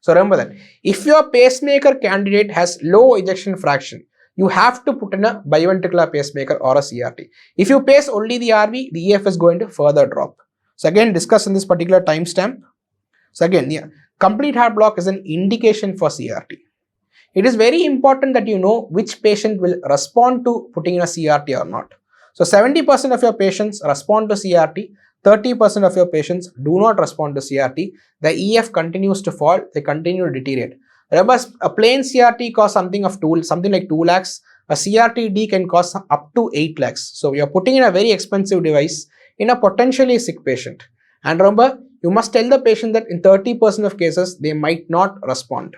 So remember that. If your pacemaker candidate has low ejection fraction, you have to put in a biventricular pacemaker or a CRT. If you pace only the RV, the EF is going to further drop. So again, discuss in this particular timestamp. So again, yeah, complete heart block is an indication for CRT. It is very important that you know which patient will respond to putting in a CRT or not. So 70% of your patients respond to CRT, 30% of your patients do not respond to CRT. The EF continues to fall, they continue to deteriorate. Remember, a plain CRT costs something like 2 lakhs. A CRT-D can cost up to 8 lakhs. So we are putting in a very expensive device in a potentially sick patient. And remember, you must tell the patient that in 30% of cases, they might not respond.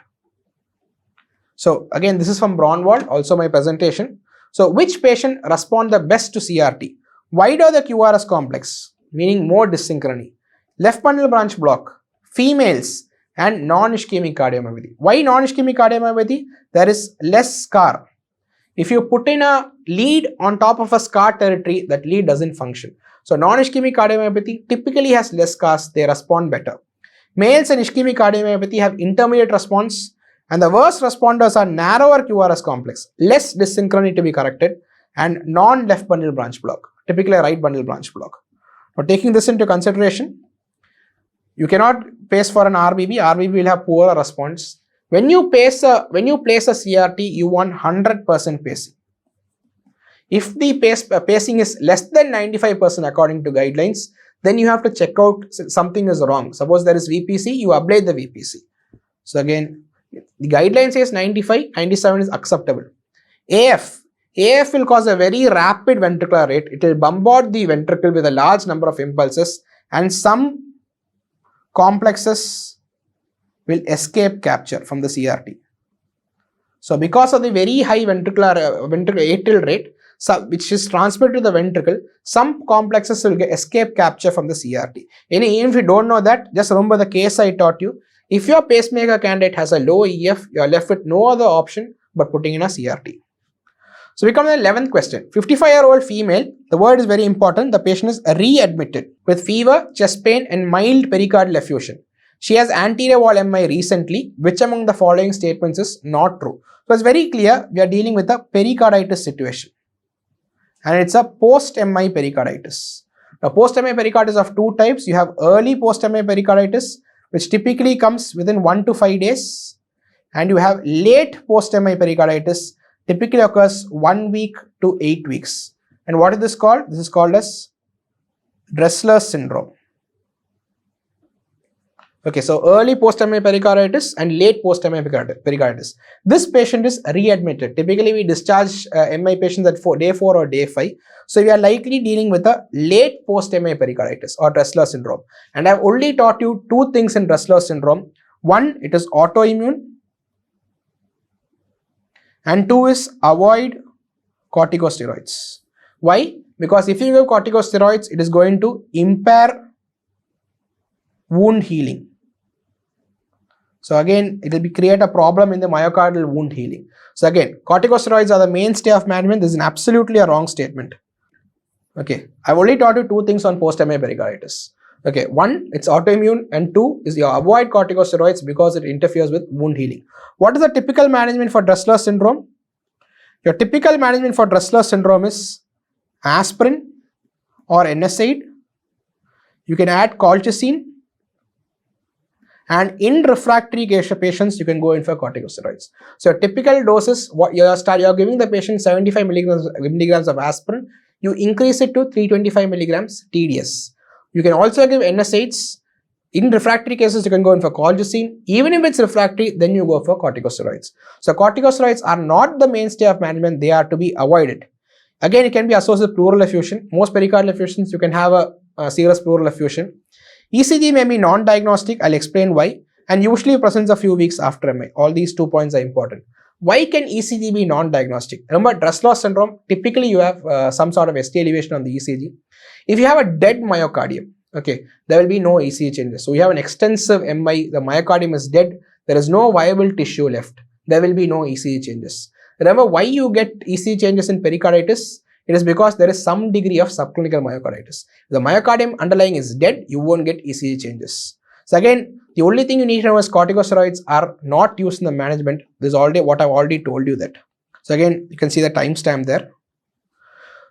So again, this is from Braunwald, also my presentation. So which patient respond the best to CRT? Wide or the QRS complex, meaning more dyssynchrony, left bundle branch block, females, and non-ischemic cardiomyopathy. Why non-ischemic cardiomyopathy? There is less scar. If you put in a lead on top of a scar territory, that lead doesn't function. So non-ischemic cardiomyopathy typically has less scars, they respond better. Males and ischemic cardiomyopathy have intermediate response, and the worst responders are narrower QRS complex, less dyssynchrony to be corrected, and non-left bundle branch block, typically a right bundle branch block. Now taking this into consideration, you cannot pace for an RBB. RBB will have poorer response. When you place a CRT, you want 100% pacing. If the pacing is less than 95% according to guidelines, then you have to check out something is wrong. Suppose there is VPC, you ablate the VPC. So again, the guideline says 95, 97 is acceptable. AF will cause a very rapid ventricular rate. It will bombard the ventricle with a large number of impulses, and some complexes will escape capture from the CRT. So because of the very high ventricular atrial rate, which is transmitted to the ventricle, some complexes will escape capture from the CRT. Even if you don't know that, just remember the case I taught you. If your pacemaker candidate has a low EF, you are left with no other option but putting in a CRT. So we come to the 11th question. 55-year-old female, the word is very important. The patient is readmitted with fever, chest pain, and mild pericardial effusion. She has anterior wall MI recently. Which among the following statements is not true? So it's very clear we are dealing with a pericarditis situation. And it's a post-MI pericarditis. Now, post-MI pericarditis of two types. You have early post-MI pericarditis, which typically comes within 1 to 5 days. And you have late post-MI pericarditis, typically occurs 1 week to 8 weeks. And what is this called? This is called as Dressler's syndrome. Okay, so early post-MI pericarditis and late post-MI pericarditis. This patient is readmitted. Typically, we discharge MI patients at day 4 or day 5. So, we are likely dealing with a late post-MI pericarditis or Dressler syndrome. And I have only taught you two things in Dressler syndrome. One, it is autoimmune. And two is avoid corticosteroids. Why? Because if you give corticosteroids, it is going to impair wound healing. So again, it will create a problem in the myocardial wound healing. So again, corticosteroids are the mainstay of management. This is absolutely a wrong statement. Okay, I've only taught you two things on post-MI pericarditis. Okay, one, it's autoimmune, and two is you avoid corticosteroids because it interferes with wound healing. What is the typical management for Dressler syndrome? Your typical management for Dressler syndrome is aspirin or NSAID. You can add colchicine. And in refractory patients, you can go in for corticosteroids. So typical doses, what you're giving the patient 75 milligrams of aspirin, you increase it to 325 milligrams TDS. You can also give NSAIDs. In refractory cases, you can go in for colchicine. Even if it's refractory, then you go for corticosteroids. So corticosteroids are not the mainstay of management. They are to be avoided. Again, it can be associated with pleural effusion. Most pericardial effusions, you can have a serous pleural effusion. ECG may be non-diagnostic. I'll explain why. And usually presents a few weeks after MI. All these 2 points are important. Why can ECG be non-diagnostic? Remember, Dressler syndrome, typically you have some sort of ST elevation on the ECG. If you have a dead myocardium, okay, there will be no ECG changes. So you have an extensive MI, the myocardium is dead, there is no viable tissue left. There will be no ECG changes. Remember why you get ECG changes in pericarditis? It is because there is some degree of subclinical myocarditis. If the myocardium underlying is dead, you won't get ECG changes. So again, the only thing you need to know is corticosteroids are not used in the management. This is already what I've already told you that. So again, you can see the timestamp there.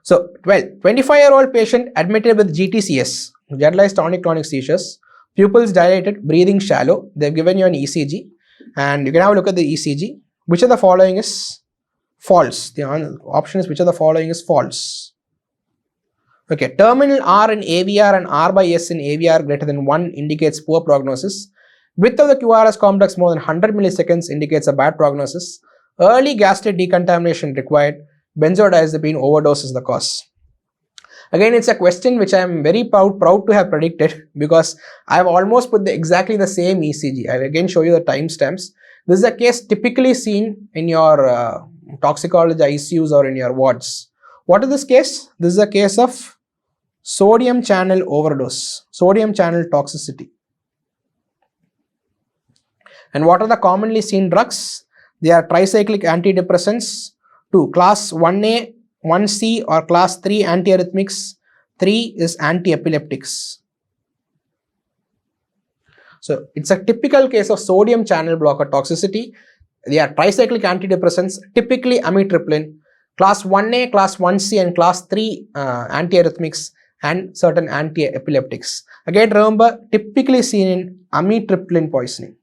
So 25-year-old patient admitted with GTCS, generalized tonic-clonic seizures, pupils dilated, breathing shallow. They've given you an ECG and you can have a look at the ECG. Which of the following is false? The option is which of the following is false. Okay, terminal R in AVR and R by S in AVR greater than 1 indicates poor prognosis. Width of the QRS complex more than 100 milliseconds indicates a bad prognosis. Early gastric decontamination required. Benzodiazepine overdose is the cause. Again, it's a question which I am very proud to have predicted, because I have almost put exactly the same ECG. I'll again show you the timestamps. This is a case typically seen in your toxicology ICUs or in your wards. What is this case? This is a case of sodium channel overdose, sodium channel toxicity. And what are the commonly seen drugs? They are tricyclic antidepressants, 2 class 1A, 1C or class 3 antiarrhythmics, 3 is antiepileptics. So it's a typical case of sodium channel blocker toxicity. They are tricyclic antidepressants, typically amitriptyline, class 1A, class 1C and class 3 antiarrhythmics and certain antiepileptics. Again, remember, typically seen in amitriptyline poisoning.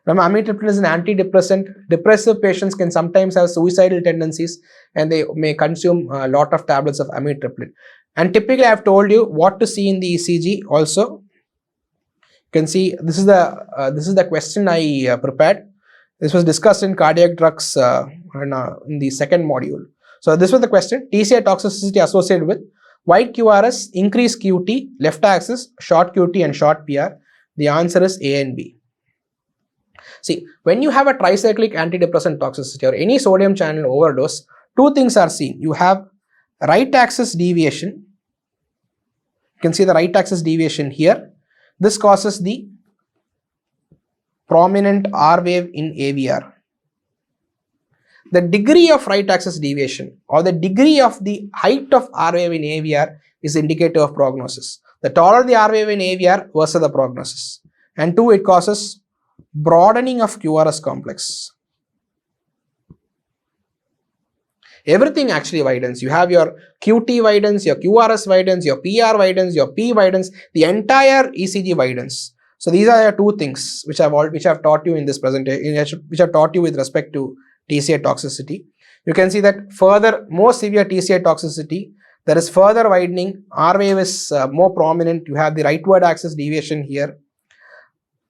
Remember, amitriptyline is an antidepressant. Depressive patients can sometimes have suicidal tendencies and they may consume a lot of tablets of amitriptyline. And typically, I have told you what to see in the ECG also. You can see this is the question I prepared. This was discussed in cardiac drugs in the second module. So this was the question: TCI toxicity associated with wide QRS, increased QT, left axis, short QT and short PR. The answer is A and B. See, when you have a tricyclic antidepressant toxicity or any sodium channel overdose, two things are seen. You have right axis deviation. You can see the right axis deviation here. This causes the prominent R wave in AVR. The degree of right axis deviation or the degree of the height of R wave in AVR is indicative of prognosis. The taller the R wave in AVR, worse the prognosis. And 2, it causes broadening of QRS complex. Everything actually widens. You have your QT widens, your QRS widens, your PR widens, your P widens, the entire ECG widens. So these are the 2 things which I've taught you in this presentation, which I've taught you with respect to TCI toxicity. You can see that further, more severe TCI toxicity, there is further widening. R wave is more prominent. You have the rightward axis deviation here.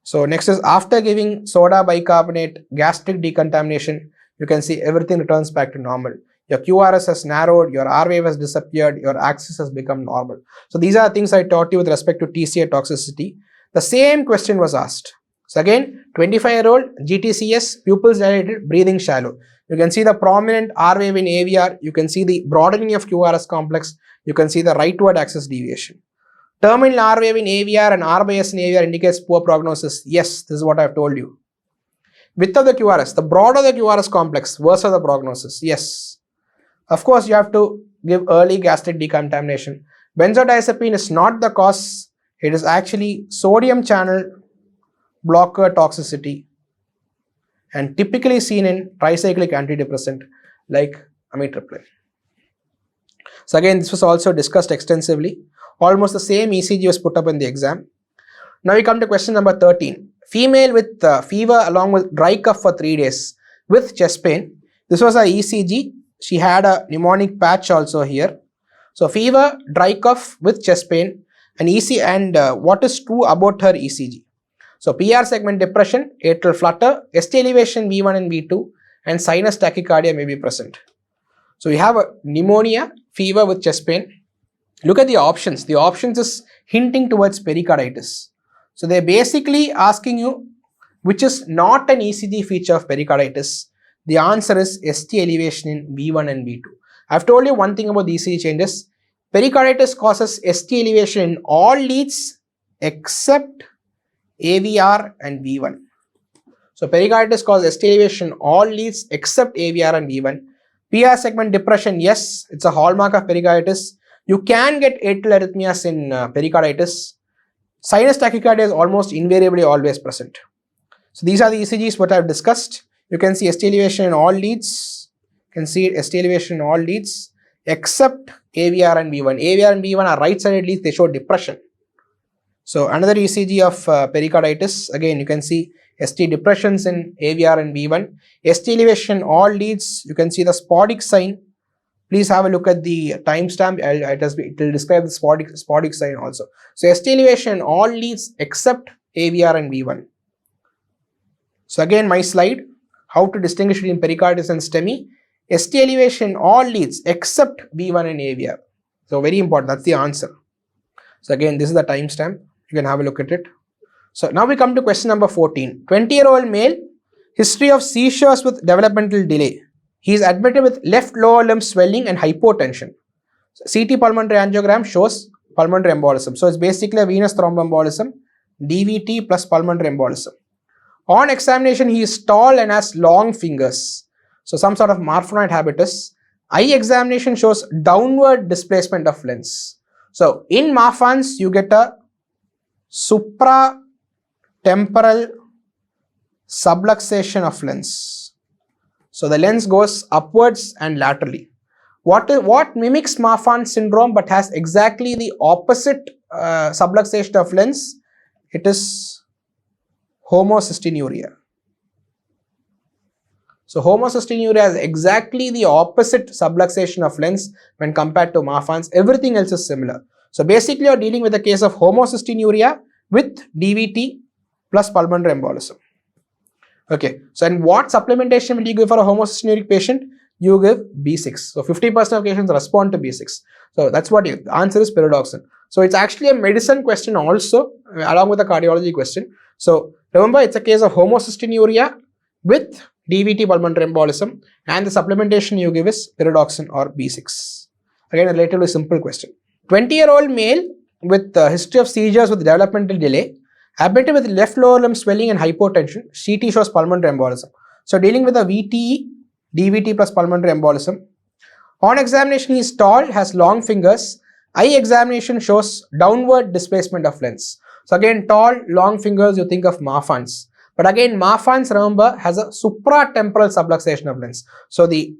So next is after giving soda bicarbonate, gastric decontamination, you can see everything returns back to normal. Your QRS has narrowed, your R wave has disappeared, your axis has become normal. So these are things I taught you with respect to TCI toxicity. The same question was asked. So again, 25-year-old, GTCS, pupils dilated, breathing shallow. You can see the prominent R wave in AVR, you can see the broadening of QRS complex, you can see the rightward axis deviation. Terminal R wave in AVR and R by S in AVR indicates poor prognosis. Yes, this is what I have told you. Width of the QRS, the broader the QRS complex, worse the prognosis. Yes. Of course, you have to give early gastric decontamination. Benzodiazepine is not the cause. It is actually sodium channel blocker toxicity and typically seen in tricyclic antidepressant like amitriptyline. So again, this was also discussed extensively. Almost the same ECG was put up in the exam. Now we come to question number 13. Female with fever along with dry cough for 3 days with chest pain. This was a ECG. She had a mnemonic patch also here. So fever, dry cough with chest pain and what is true about her ECG. So PR segment depression, atrial flutter, ST elevation V1 and V2 and sinus tachycardia may be present. So we have a pneumonia, fever with chest pain. Look at the options. The options is hinting towards pericarditis. So they're basically asking you which is not an ECG feature of pericarditis. The answer is ST elevation in V1 and V2. I've told you one thing about the ECG changes. Pericarditis causes ST elevation in all leads except AVR and V1. So pericarditis causes ST elevation in all leads except AVR and V1. PR segment depression, yes, it's a hallmark of pericarditis. You can get atrial arrhythmias in pericarditis. Sinus tachycardia is almost invariably always present. So these are the ECGs what I have discussed. You can see ST elevation in all leads. You can see ST elevation in all leads except AVR and V1. AVR and V1 are right-sided leads. They show depression. So another ECG of pericarditis. Again, you can see ST depressions in AVR and V1. ST elevation in all leads. You can see the spodic sign. Please have a look at the timestamp. It will describe the spodic sign also. So ST elevation all leads except AVR and V1. So again, my slide, how to distinguish between pericarditis and STEMI. ST elevation all leads except V1 and AVR. So very important, that's the answer. So again, this is the timestamp. You can have a look at it. So now we come to question number 14. 20-year-old male, history of seizures with developmental delay. He is admitted with left lower limb swelling and hypotension. So CT pulmonary angiogram shows pulmonary embolism. So it's basically a venous thromboembolism, DVT plus pulmonary embolism. On examination, he is tall and has long fingers. So some sort of Marfanoid habitus. Eye examination shows downward displacement of lens. So in Marfan's, you get a supratemporal subluxation of lens. So the lens goes upwards and laterally. What mimics Marfan syndrome but has exactly the opposite subluxation of lens? It is homocystinuria. So homocystinuria has exactly the opposite subluxation of lens when compared to Marfan's. Everything else is similar. So basically, you're dealing with a case of homocystinuria with DVT plus pulmonary embolism. Okay. So and what supplementation will you give for a homocystinuric patient? You give B6. So 50% of patients respond to B6. So that's what the answer is, pyridoxine. So it's actually a medicine question also, along with a cardiology question. So remember, it's a case of homocystinuria with DVT pulmonary embolism, and the supplementation you give is pyridoxine or B6. Again, a relatively simple question. 20-year-old male with history of seizures with developmental delay, admitted with left lower limb swelling and hypotension. CT shows pulmonary embolism. So dealing with a VTE, DVT plus pulmonary embolism. On examination, he is tall, has long fingers. Eye examination shows downward displacement of lens. So again, tall, long fingers, you think of Marfan's. But again, Marfan's, remember, has a supratemporal subluxation of lens. So the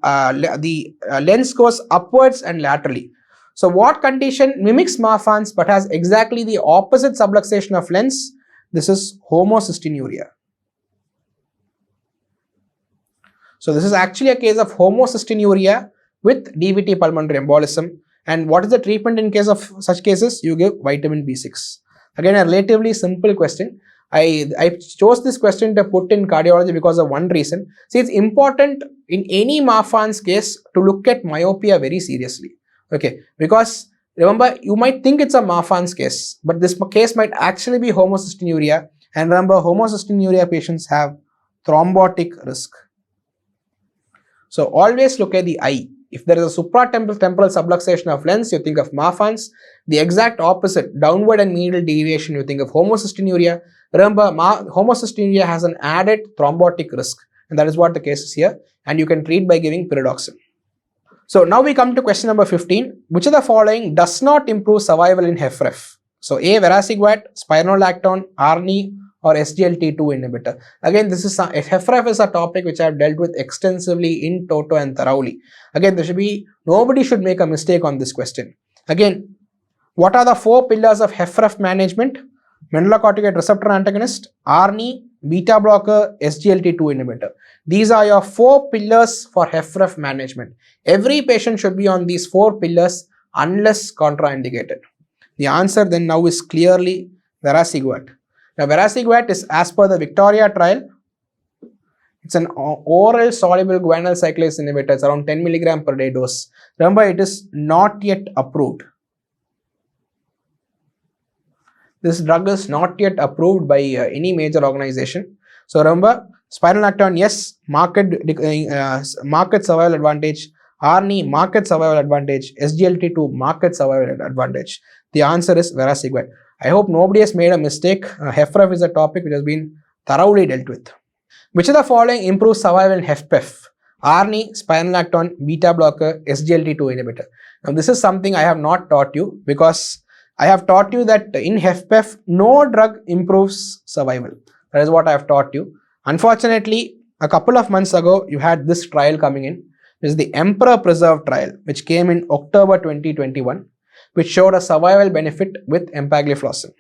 lens goes upwards and laterally. So what condition mimics Marfan's but has exactly the opposite subluxation of lens? This is homocystinuria. So this is actually a case of homocystinuria with DVT pulmonary embolism. And what is the treatment in case of such cases? You give vitamin B6. Again, a relatively simple question. I chose this question to put in cardiology because of one reason. See, it's important in any Marfan's case to look at myopia very seriously. Okay, because remember, you might think it's a Marfan's case, but this case might actually be homocystinuria. And remember, homocystinuria patients have thrombotic risk. So always look at the eye. If there is a supratemporal subluxation of lens, you think of Marfan's. The exact opposite, downward and medial deviation, you think of homocystinuria. Remember, homocystinuria has an added thrombotic risk, and that is what the case is here. And you can treat by giving pyridoxine. So now we come to question number 15. Which of the following does not improve survival in HFrEF? So A, vericiguat, spironolactone, ARNI, or SGLT2 inhibitor. Again, this is HFrEF is a topic which I have dealt with extensively in toto and thoroughly. Again, nobody should make a mistake on this question. Again, what are the 4 pillars of HFrEF management? Mineralocorticoid receptor antagonist, ARNI, beta blocker, SGLT2 inhibitor. These are your 4 pillars for HFrEF management. Every patient should be on these 4 pillars unless contraindicated. The answer then now is clearly vericiguat. Now, vericiguat is as per the Victoria trial. It's an oral soluble guanylyl cyclase inhibitor. It's around 10 mg per day dose. Remember, it is not yet approved. This drug is not yet approved by any major organization. So remember, spironolactone, yes, market survival advantage. ARNI, market survival advantage. SGLT2, market survival advantage. The answer is vericiguat. I hope nobody has made a mistake. HFrEF is a topic which has been thoroughly dealt with. Which of the following improves survival in HFpEF? ARNI, spironolactone, beta blocker, SGLT2 inhibitor. Now this is something I have not taught you because I have taught you that in HFpEF, no drug improves survival. That is what I have taught you. Unfortunately, a couple of months ago, you had this trial coming in. This is the Emperor Preserve trial, which came in October 2021, which showed a survival benefit with empagliflozin.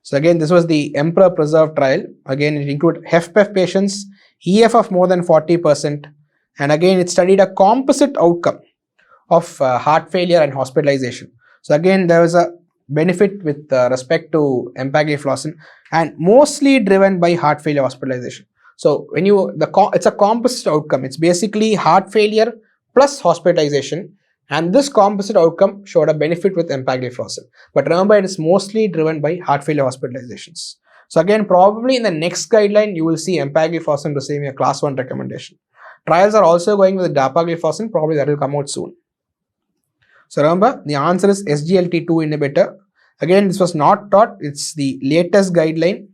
So again, this was the Emperor Preserve trial. Again, it included HFpEF patients, EF of more than 40%. And again, it studied a composite outcome. of heart failure and hospitalization. So again, there is a benefit with respect to empagliflozin, and mostly driven by heart failure hospitalization. So when it's a composite outcome. It's basically heart failure plus hospitalization, and this composite outcome showed a benefit with empagliflozin. But remember, it is mostly driven by heart failure hospitalizations. So again, probably in the next guideline, you will see empagliflozin receiving a class 1 recommendation. Trials are also going with dapagliflozin. Probably that will come out soon. So remember, the answer is SGLT2 inhibitor. Again, this was not taught. It's the latest guideline.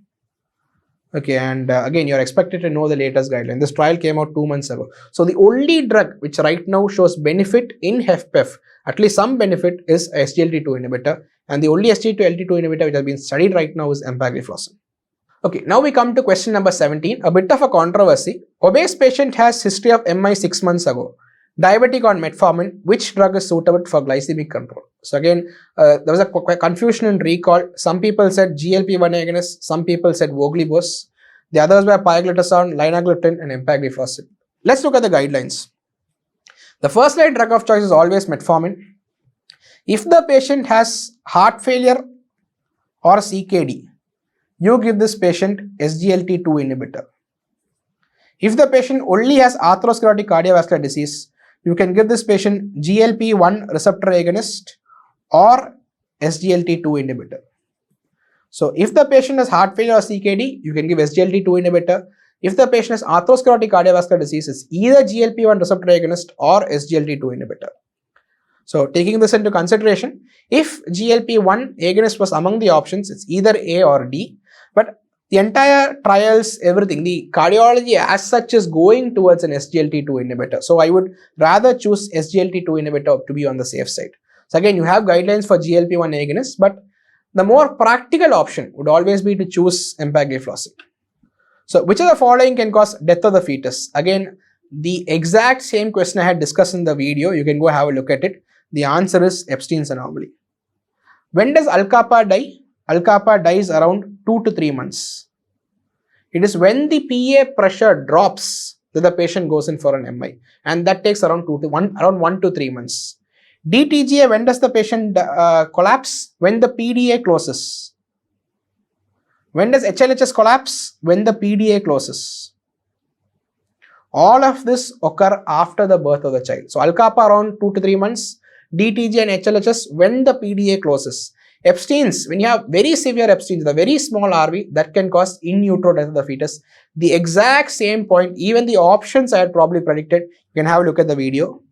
Okay, and again, you're expected to know the latest guideline. This trial came out 2 months ago. So the only drug which right now shows benefit in HFpEF, at least some benefit, is SGLT2 inhibitor. And the only SGLT2 inhibitor which has been studied right now is empagliflozin. Okay, now we come to question number 17, a bit of a controversy. Obese patient has history of MI 6 months ago. Diabetic on metformin, which drug is suitable for glycemic control? So again, there was a confusion in recall. Some people said GLP-1 agonist, some people said voglibose. The others were pioglitazone, linagliptin, and empagliflozin. Let's look at the guidelines. The first line drug of choice is always metformin. If the patient has heart failure or CKD, you give this patient SGLT2 inhibitor. If the patient only has atherosclerotic cardiovascular disease, you can give this patient GLP-1 receptor agonist or SGLT2 inhibitor. So if the patient has heart failure or CKD, you can give SGLT2 inhibitor. If the patient has atherosclerotic cardiovascular disease, it's either GLP-1 receptor agonist or SGLT2 inhibitor. So taking this into consideration, if GLP-1 agonist was among the options, it's either A or D. But the entire trials, everything, the cardiology as such is going towards an SGLT2 inhibitor. So I would rather choose SGLT2 inhibitor to be on the safe side. So again, you have guidelines for GLP-1 agonists, but the more practical option would always be to choose empagliflozin. So which of the following can cause death of the fetus? Again, the exact same question I had discussed in the video. You can go have a look at it. The answer is Epstein's anomaly. When does Al-Kappa die? Al-Kappa dies around 2 to 3 months. It is when the PA pressure drops that the patient goes in for an MI, and that takes around 1 to 3 months. DTGA, when does the patient collapse? When the PDA closes. When does HLHS collapse? When the PDA closes. All of this occur after the birth of the child. So Al-Kappa around 2 to 3 months. DTG and HLHS when the PDA closes. Epstein's, when you have very severe Epstein's, the very small RV, that can cause in utero death of the fetus. The exact same point, even the options I had probably predicted. You can have a look at the video.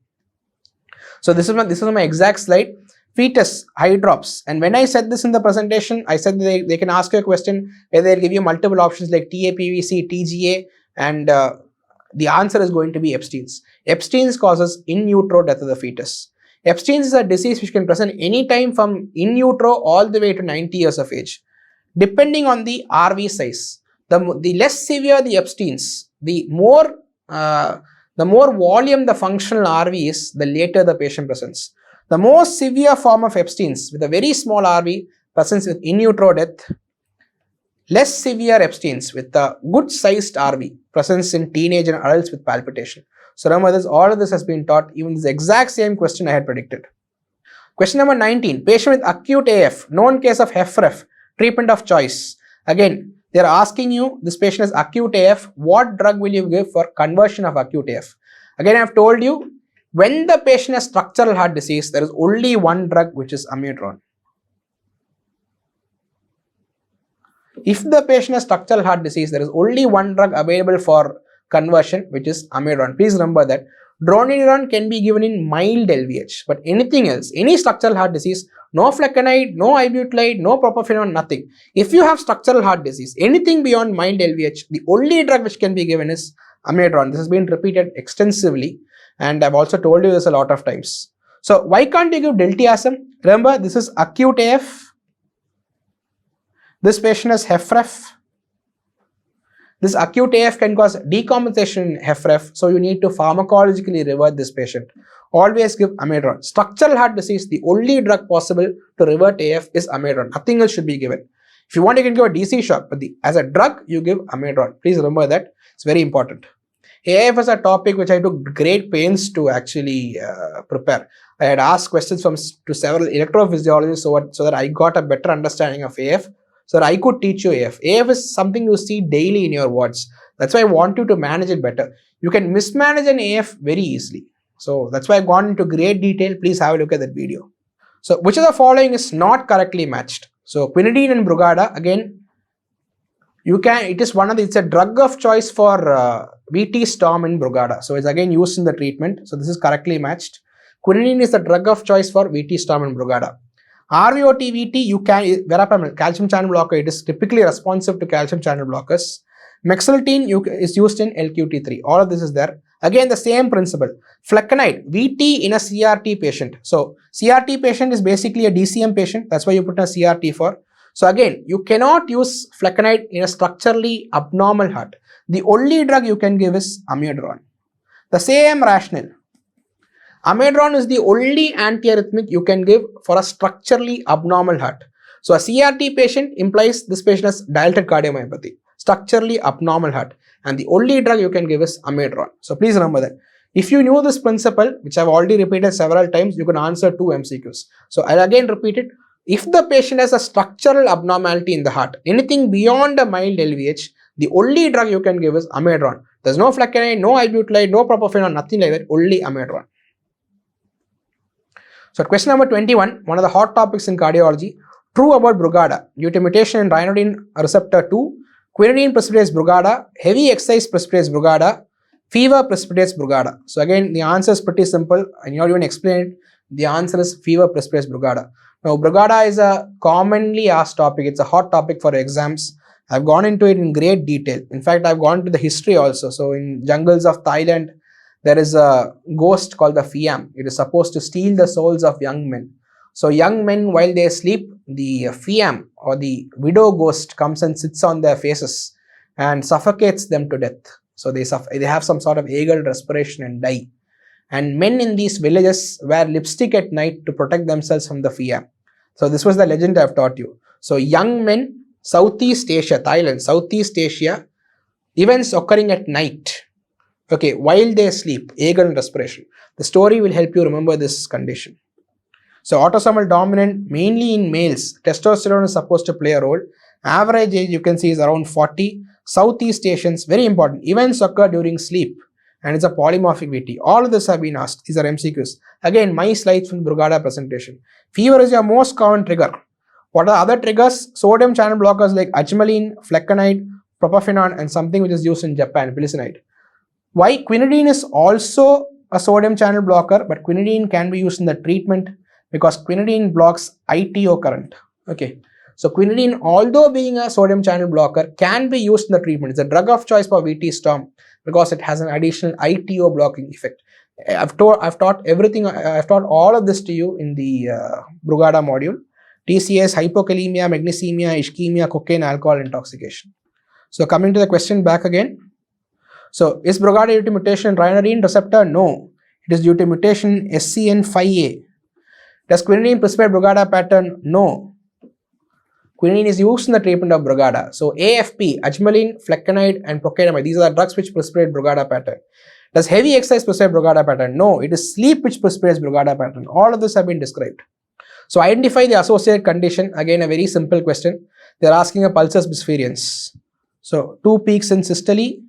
So this is my exact slide. Fetus, hydrops. And when I said this in the presentation, I said they can ask you a question where they'll give you multiple options like TAPVC, TGA, and the answer is going to be Epstein's. Epstein's causes in utero death of the fetus. Epstein's is a disease which can present anytime from in utero all the way to 90 years of age. Depending on the RV size, the less severe the Epstein's, the more volume the functional RV is, the later the patient presents. The most severe form of Epstein's with a very small RV presents with in utero death. Less severe Epstein's with a good sized RV presents in teenage and adults with palpitation. So remember this, all of this has been taught, even this exact same question I had predicted. Question number 19, patient with acute AF, known case of HFrEF, treatment of choice. Again, they are asking you, this patient has acute AF, what drug will you give for conversion of acute AF? Again, I have told you, when the patient has structural heart disease, there is only one drug, which is amiodarone. If the patient has structural heart disease, there is only one drug available for conversion, which is amiodarone. Please remember that dronedarone can be given in mild LVH, but anything else, any structural heart disease, no flecainide, no ibutylide, no propafenone, nothing. If you have structural heart disease, anything beyond mild LVH, the only drug which can be given is amiodarone. This has been repeated extensively, and I've also told you this a lot of times. So why can't you give diltiazem? Remember, this is acute AF. This patient has HFrEF. This acute AF can cause decompensation in HFrEF, so you need to pharmacologically revert this patient. Always give amiodarone. Structural heart disease, the only drug possible to revert AF is amiodarone. Nothing else should be given. If you want, you can give a DC shock, but as a drug, you give amiodarone. Please remember that. It's very important. AF is a topic which I took great pains to actually prepare. I had asked questions to several electrophysiologists so that I got a better understanding of AF, so that I could teach you AF. AF is something you see daily in your wards. That's why I want you to manage it better. You can mismanage an AF very easily. So that's why I've gone into great detail. Please have a look at that video. So which of the following is not correctly matched? So quinidine and Brugada, again, it's a drug of choice for VT, Storm and Brugada. So it's again used in the treatment. So this is correctly matched. Quinidine is the drug of choice for VT, Storm and Brugada. RVOT-VT, verapamil, calcium channel blocker, it is typically responsive to calcium channel blockers. Mexaltine is used in LQT3. All of this is there. Again, the same principle. Flecainide, VT in a CRT patient. So, CRT patient is basically a DCM patient. That's why you put a CRT for. So, again, you cannot use flecainide in a structurally abnormal heart. The only drug you can give is amiodarone. The same rationale. Amiodarone is the only antiarrhythmic you can give for a structurally abnormal heart. So, a CRT patient implies this patient has dilated cardiomyopathy, structurally abnormal heart, and the only drug you can give is amiodarone. So, please remember that. If you knew this principle, which I've already repeated several times, you can answer 2 MCQs. So, I'll again repeat it. If the patient has a structural abnormality in the heart, anything beyond a mild LVH, the only drug you can give is amiodarone. There's no flecainide, no ibutyl, no propofol, nothing like that, only amiodarone. So question number 21, one of the hot topics in cardiology, true about Brugada. Due to mutation in ryanodine receptor 2, quinidine precipitates Brugada, heavy exercise precipitates Brugada, fever precipitates Brugada. So again, the answer is pretty simple. I not even explain it. The answer is fever precipitates Brugada. Now, Brugada is a commonly asked topic. It's a hot topic for exams. I've gone into it in great detail. In fact, I've gone to the history also. So in jungles of Thailand, there is a ghost called the Fiam. It is supposed to steal the souls of young men. So young men, while they sleep, the Fiam or the widow ghost comes and sits on their faces and suffocates them to death. So they have some sort of agal respiration and die. And men in these villages wear lipstick at night to protect themselves from the Fiam. So this was the legend I've taught you. So young men, Southeast Asia, Thailand, Southeast Asia, events occurring at night. Okay, while they sleep, agal respiration. The story will help you remember this condition. So autosomal dominant, mainly in males, testosterone is supposed to play a role. Average age you can see is around 40. Southeast Asians, very important. Events occur during sleep and it's a polymorphic VT. All of this have been asked. These are MCQs. Again, my slides from Brugada presentation. Fever is your most common trigger. What are the other triggers? Sodium channel blockers like ajmaline, flecainide, propafenone, and something which is used in Japan, pilicinide. Why? Quinidine is also a sodium channel blocker, but quinidine can be used in the treatment because quinidine blocks ITO current. Okay. So quinidine, although being a sodium channel blocker, can be used in the treatment. It's a drug of choice for VT Storm because it has an additional ITO blocking effect. I've taught everything. I've taught all of this to you in the Brugada module. TCS, hypokalemia, magnesemia, ischemia, cocaine, alcohol intoxication. So coming to the question back again. So is Brugada due to mutation in ryanodine receptor? No. It is due to mutation in SCN5A. Does quinidine precipitate Brugada pattern? No. Quinidine is used in the treatment of Brugada. So AFP, ajmaline, flecainide, and procainamide. These are the drugs which precipitate Brugada pattern. Does heavy exercise precipitate Brugada pattern? No. It is sleep which precipitates Brugada pattern. All of this have been described. So identify the associated condition. Again, a very simple question. They are asking a pulsus bispherians. So 2 peaks in systole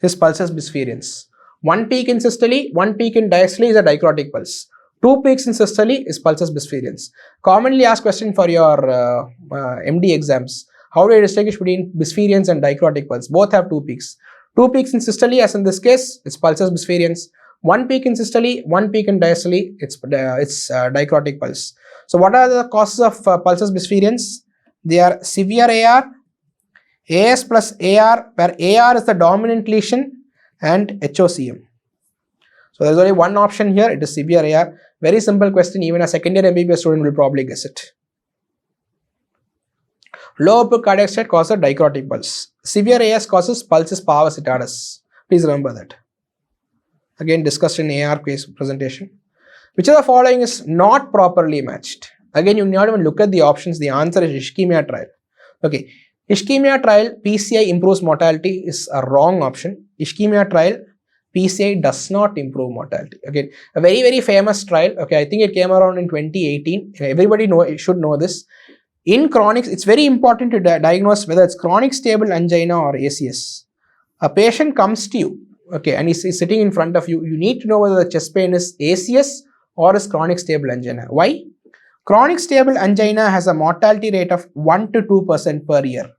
is pulsus bispherians. 1 peak in systole, 1 peak in diastole is a dicrotic pulse. 2 peaks in systole is pulsus bispherians. Commonly asked question for your MD exams. How do you distinguish between bispherians and dicrotic pulse? Both have 2 peaks. 2 peaks in systole, as in this case, it's pulsus bispherians. 1 peak in systole, 1 peak in diastole, it's dicrotic pulse. So what are the causes of pulsus bispherians? They are severe AR, AS plus AR, where AR is the dominant lesion, and HOCM. So there's only one option here, it is severe AR. Very simple question, even a second year MBBS student will probably guess it. Low output cardiac state causes dicrotic pulse. Severe AS causes pulsus parvus. Please remember that. Again discussed in AR case presentation. Which of the following is not properly matched? Again, you need not even look at the options. The answer is ischemia trial. Okay. Ischemia trial, PCI improves mortality is a wrong option. Ischemia trial, PCI does not improve mortality. Again, a very, very famous trial. Okay, I think it came around in 2018. Everybody should know this. In chronic, it's very important to diagnose whether it's chronic stable angina or ACS. A patient comes to you, okay, and he's sitting in front of you. You need to know whether the chest pain is ACS or is chronic stable angina. Why? Chronic stable angina has a mortality rate of 1 to 2% per year.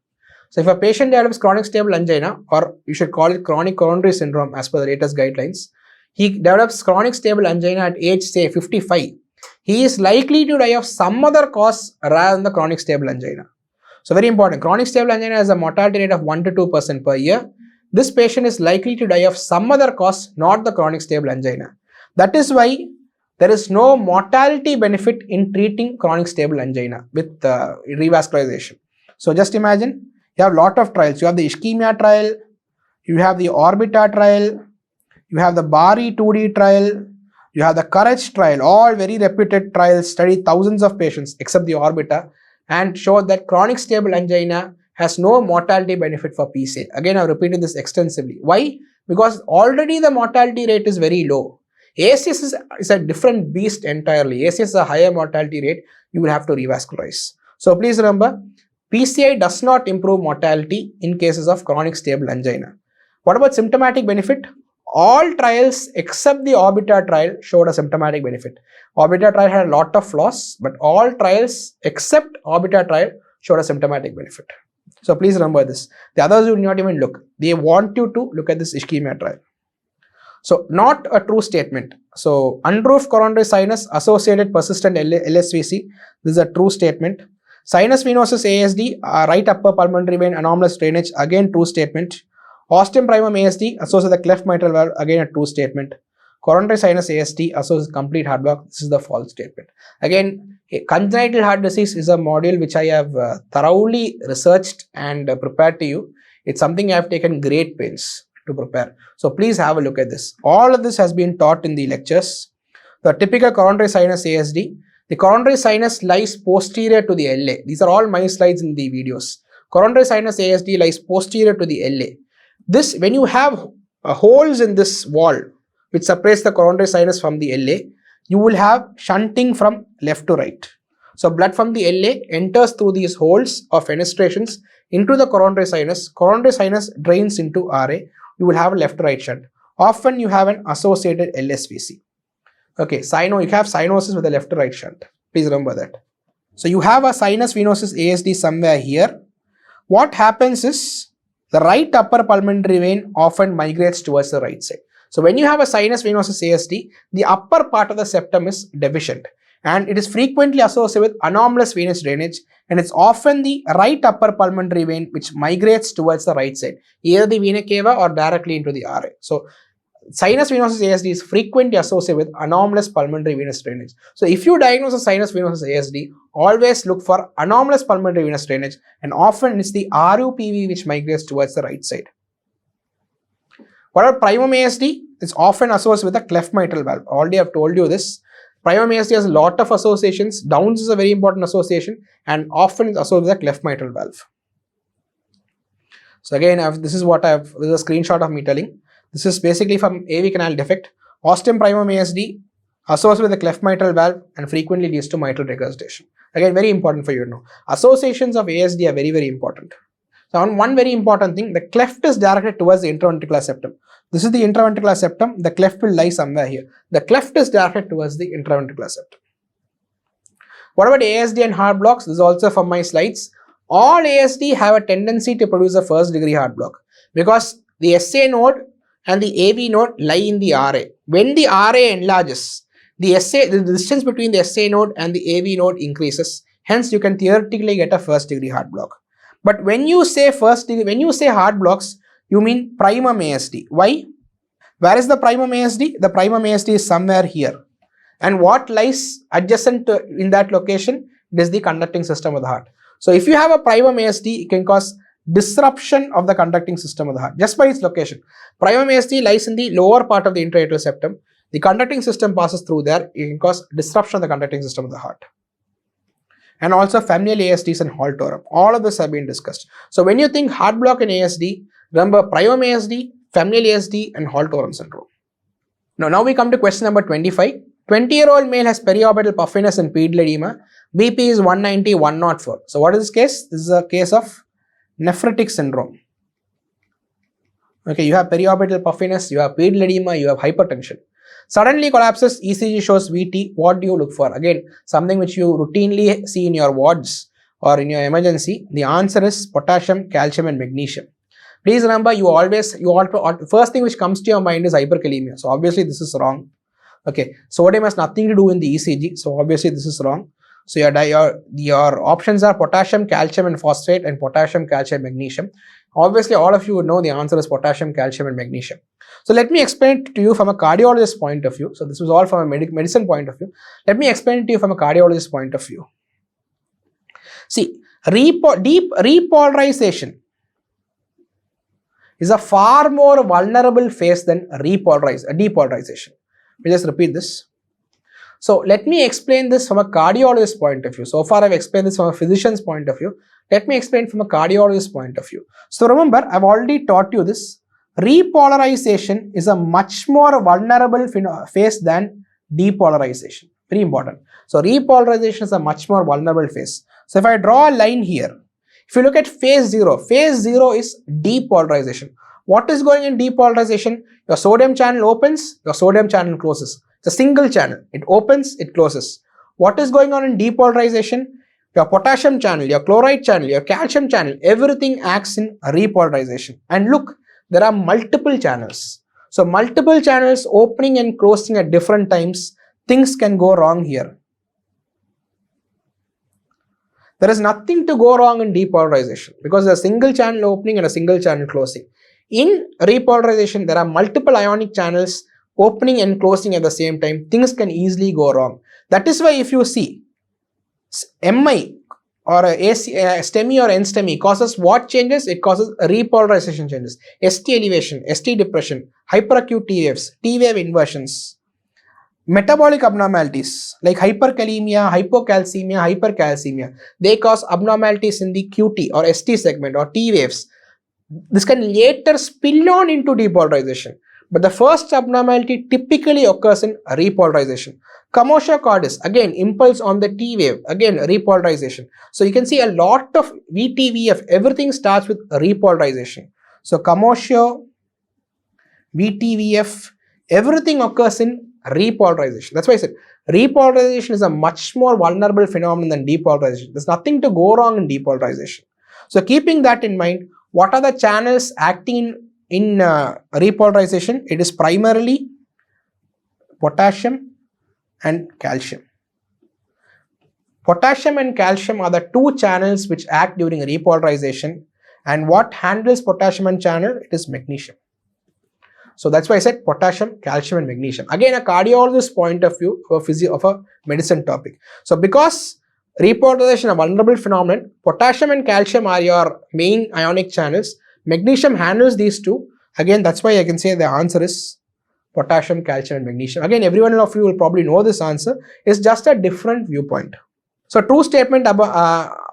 So if a patient develops chronic stable angina, or you should call it chronic coronary syndrome as per the latest guidelines, he develops chronic stable angina at age say 55, he is likely to die of some other cause rather than the chronic stable angina. So very important, chronic stable angina has a mortality rate of 1 to 2% per year. This patient is likely to die of some other cause, not the chronic stable angina. That is why there is no mortality benefit in treating chronic stable angina with revascularization. So just imagine, you have a lot of trials. You have the ischemia trial, you have the orbita trial, you have the BARI 2D trial, you have the courage trial, all very reputed trials, studied thousands of patients except the orbita and showed that chronic stable angina has no mortality benefit for PCI. Again, I've repeated this extensively. Why? Because already the mortality rate is very low. ACS is a different beast entirely. ACS is a higher mortality rate. You will have to revascularize. So please remember, PCI does not improve mortality in cases of chronic stable angina. What about symptomatic benefit? All trials except the orbita trial showed a symptomatic benefit. Orbita trial had a lot of flaws, but all trials except orbita trial showed a symptomatic benefit. So please remember this. The others will not even look. They want you to look at this ischemia trial. So not a true statement. So unroofed coronary sinus associated persistent LSVC. This is a true statement. Sinus venosus ASD, right upper pulmonary vein anomalous drainage, again true statement. Ostium primum ASD associated with the cleft mitral valve, again a true statement. Coronary sinus ASD associated with complete heart block, this is the false statement. Again, congenital heart disease is a module which I have thoroughly researched and prepared to you. It's something I have taken great pains to prepare. So please have a look at this. All of this has been taught in the lectures. The typical coronary sinus ASD. The coronary sinus lies posterior to the LA. These are all my slides in the videos. Coronary sinus ASD lies posterior to the LA. This, when you have holes in this wall which separates the coronary sinus from the LA, you will have shunting from left to right. So blood from the LA enters through these holes or fenestrations into the coronary sinus drains into RA, you will have a left to right shunt. Often you have an associated LSVC. Okay, you have cyanosis with a left to right shunt. Please remember that. So you have a sinus venosus ASD somewhere here. What happens is the right upper pulmonary vein often migrates towards the right side. So when you have a sinus venosus ASD, the upper part of the septum is deficient and it is frequently associated with anomalous venous drainage, and it's often the right upper pulmonary vein which migrates towards the right side, either the vena cava or directly into the RA. So sinus venosus ASD is frequently associated with anomalous pulmonary venous drainage. So if you diagnose a sinus venosus ASD, always look for anomalous pulmonary venous drainage, and often it's the RUPV which migrates towards the right side. What about primum ASD? It's often associated with the cleft mitral valve. Already I've told you this. Primum ASD has a lot of associations. Downs is a very important association and often it's associated with the cleft mitral valve. So again, this is a screenshot of me telling. This is basically from AV canal defect. Ostium primum ASD associated with the cleft mitral valve and frequently leads to mitral regurgitation. Again, very important for you to know. Associations of ASD are very, very important. So one very important thing, the cleft is directed towards the interventricular septum. This is the interventricular septum. The cleft will lie somewhere here. The cleft is directed towards the interventricular septum. What about ASD and heart blocks? This is also from my slides. All ASD have a tendency to produce a first degree heart block because the SA node and the AV node lie in the RA. When the RA enlarges, the distance between the SA node and the AV node increases. Hence, you can theoretically get a first degree heart block. But when you say heart blocks, you mean primum ASD. Why? Where is the primum ASD? The primum ASD is somewhere here. And what lies adjacent to in that location? It is the conducting system of the heart. So if you have a primum ASD, it can cause disruption of the conducting system of the heart just by its location. Primum ASD lies in the lower part of the intra-atrial septum. The conducting system passes through there. It can cause disruption of the conducting system of the heart. and also familial ASDs and Halt Oram. All of this have been discussed. So when you think heart block and ASD, remember priome ASD, familial ASD and Halt Oram syndrome. Now we come to question number 25. 20-year-old male has periorbital puffiness and pedal edema. BP is 190, 104. So what is this case? This is a case of nephritic syndrome. Okay, you have periorbital puffiness, you have pedal edema, you have hypertension. Suddenly collapses, ECG shows VT. What do you look for? Again, something which you routinely see in your wards or in your emergency. The answer is potassium, calcium and magnesium. Please remember, first thing which comes to your mind is hyperkalemia. So obviously this is wrong. Okay, sodium has nothing to do in the ECG. So obviously this is wrong. So your options are potassium, calcium and phosphate, and potassium, calcium, magnesium. Obviously all of you would know the answer is potassium, calcium and magnesium. So let me explain it to you from a cardiologist's point of view. So this was all from a medicine point of view. Let me explain it to you from a cardiologist's point of view. See, deep repolarization is a far more vulnerable phase than depolarization. We'll just repeat this. So let me explain this from a cardiologist's point of view. So far I've explained this from a physician's point of view. Let me explain from a cardiologist's point of view. So remember, I've already taught you this. Repolarization is a much more vulnerable phase than depolarization. Very important. So repolarization is a much more vulnerable phase. So if I draw a line here, if you look at phase 0 is depolarization. What is going in depolarization? Your sodium channel opens, your sodium channel closes. It's a single channel. It opens, it closes. What is going on in depolarization? Your potassium channel, your chloride channel, your calcium channel, everything acts in repolarization. And look, there are multiple channels. So multiple channels opening and closing at different times, things can go wrong here. There is nothing to go wrong in depolarization because there's a single channel opening and a single channel closing. In repolarization, there are multiple ionic channels opening and closing at the same time. Things can easily go wrong. That is why if you see MI or STEMI or NSTEMI causes what changes? It causes repolarization changes. ST elevation, ST depression, hyperacute T waves, T wave inversions, metabolic abnormalities like hyperkalemia, hypocalcemia, hypercalcemia. They cause abnormalities in the QT or ST segment or T waves. This can later spill on into depolarization. But the first abnormality typically occurs in repolarization. Commotio cordis, again impulse on the T wave, again repolarization. So you can see a lot of VTVF, everything starts with repolarization. So commotio, VTVF, everything occurs in repolarization. That's why I said repolarization is a much more vulnerable phenomenon than depolarization. There's nothing to go wrong in depolarization. So keeping that in mind, what are the channels acting in repolarization? It is primarily potassium and calcium. Potassium and calcium are the two channels which act during repolarization, and what handles potassium and channel? It is magnesium. So that's why I said potassium, calcium and magnesium. Again, a cardiologist's point of view of a medicine topic. So because repolarization is a vulnerable phenomenon, potassium and calcium are your main ionic channels. Magnesium handles these two. Again, that's why I can say the answer is potassium, calcium and magnesium. Again, every one of you will probably know this answer. It's just a different viewpoint. So true statement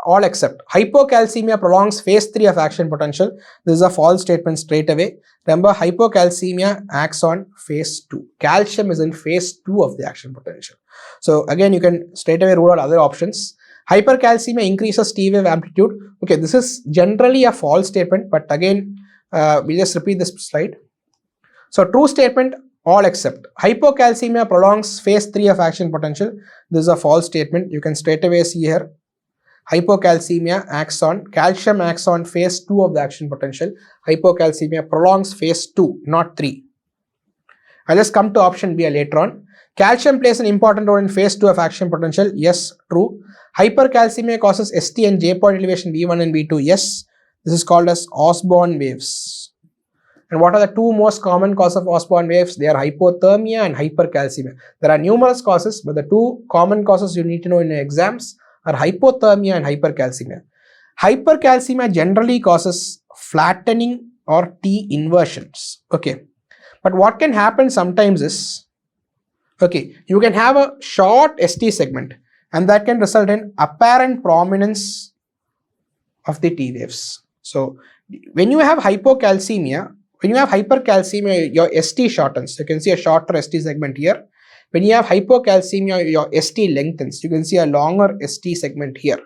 all except. Hypocalcemia prolongs phase 3 of action potential. This is a false statement straight away. Remember, hypocalcemia acts on phase 2. Calcium is in phase 2 of the action potential. So again, you can straight away rule out other options. Hypercalcemia increases T wave amplitude. Okay, this is generally a false statement, but again, we'll just repeat this slide. So true statement, all except. Hypocalcemia prolongs phase 3 of action potential. This is a false statement. You can straight away see here. Hypocalcemia acts on, calcium acts on phase 2 of the action potential. Hypocalcemia prolongs phase 2, not 3. I'll just come to option B later on. Calcium plays an important role in phase 2 of action potential. Yes, true. Hypercalcemia causes ST and J point elevation V1 and V2. Yes, this is called as Osborn waves. And what are the two most common causes of Osborn waves? They are hypothermia and hypercalcemia. There are numerous causes, but the two common causes you need to know in your exams are hypothermia and hypercalcemia. Hypercalcemia generally causes flattening or T inversions. Okay. But what can happen sometimes is, okay, you can have a short ST segment and that can result in apparent prominence of the T waves. So when you have hypocalcemia, when you have hypercalcemia, your ST shortens. You can see a shorter ST segment here. When you have hypocalcemia, your ST lengthens. You can see a longer ST segment here.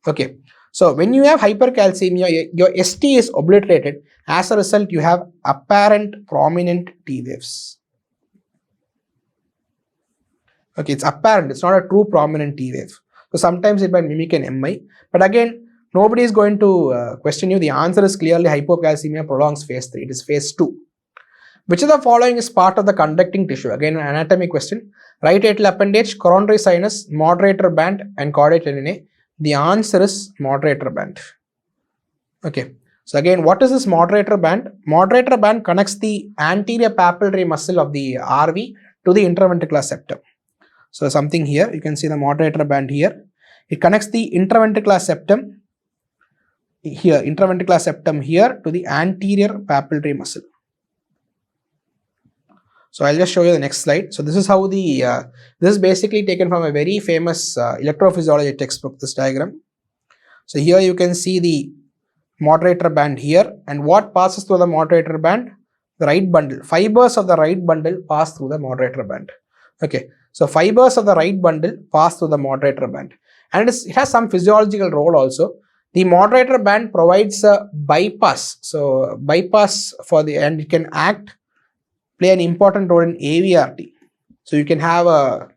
Okay. So when you have hypercalcemia, your ST is obliterated. As a result, you have apparent prominent T waves. Okay, it's apparent. It's not a true prominent T wave. So sometimes it might mimic an MI. But again, nobody is going to question you. The answer is clearly hypocalcemia prolongs phase 3. It is phase 2. Which of the following is part of the conducting tissue? Again, an anatomy question. Right atrial appendage, coronary sinus, moderator band, and caudate teninae. The answer is moderator band. Okay. So again, what is this moderator band? Moderator band connects the anterior papillary muscle of the RV to the interventricular septum. So something here, you can see the moderator band here. It connects the interventricular septum here, to the anterior papillary muscle. So I'll just show you the next slide. So this is how this is basically taken from a very famous electrophysiology textbook, this diagram. So here you can see the moderator band here, and what passes through the moderator band? The right bundle. Fibers of the right bundle pass through the moderator band. Okay. So fibers of the right bundle pass through the moderator band, and it has some physiological role also. The moderator band provides a bypass. So bypass and it can play an important role in AVRT. So you can have a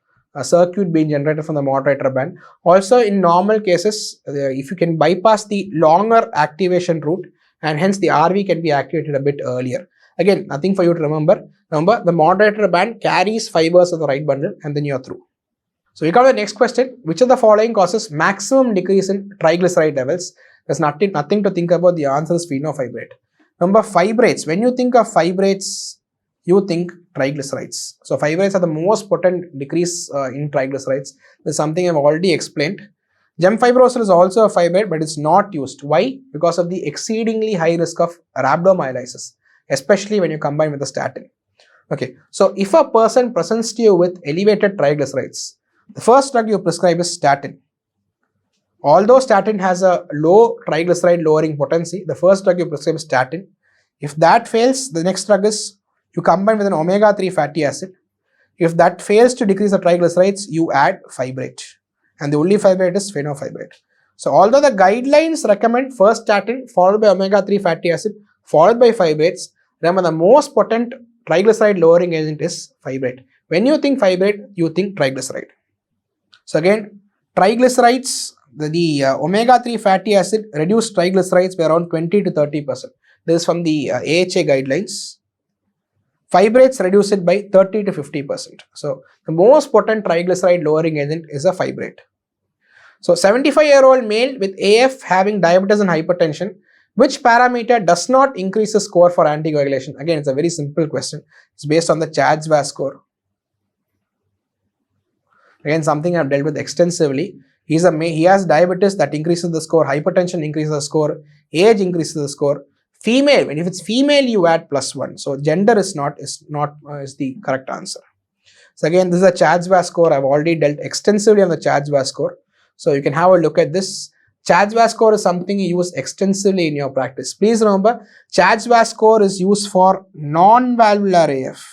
circuit being generated from the moderator band. Also in normal cases, if you can bypass the longer activation route, and hence the RV can be activated a bit earlier. Again, nothing for you to remember. Remember, the moderator band carries fibers of the right bundle, and then you are through. So we come to the next question. Which of the following causes maximum decrease in triglyceride levels? There's nothing to think about. The answer is fenofibrate. Remember, fibrates. When you think of fibrates, you think triglycerides. So fibrates are the most potent decrease in triglycerides. This is something I've already explained. Gemfibrosol is also a fibrate, but it's not used. Why? Because of the exceedingly high risk of rhabdomyolysis, especially when you combine with a statin. Okay, so if a person presents to you with elevated triglycerides, the first drug you prescribe is statin. Although statin has a low triglyceride lowering potency, the first drug you prescribe is statin. If that fails, the next drug is you combine with an omega-3 fatty acid. If that fails to decrease the triglycerides, you add fibrate. And the only fibrate is fenofibrate. So although the guidelines recommend first statin followed by omega-3 fatty acid followed by fibrates, remember the most potent triglyceride lowering agent is fibrate. When you think fibrate, you think triglyceride. So again, triglycerides, the omega-3 fatty acid reduced triglycerides by around 20 to 30%. This is from the AHA guidelines. Fibrates reduce it by 30 to 50%. So the most potent triglyceride lowering agent is a fibrate. So 75-year-old male with AF having diabetes and hypertension, which parameter does not increase the score for anticoagulation? Again, it's a very simple question. It's based on the CHA2DS2-VASc score. Again, something I've dealt with extensively. He has diabetes, that increases the score. Hypertension increases the score. Age increases the score. Female, and if it's female, you add +1. So gender is the correct answer. So again, this is a CHA2DS2-VASc score. I've already dealt extensively on the CHA2DS2-VASc score. So you can have a look at this. CHA2DS2-VASc score is something you use extensively in your practice. Please remember, CHA2DS2-VASc score is used for non-valvular AF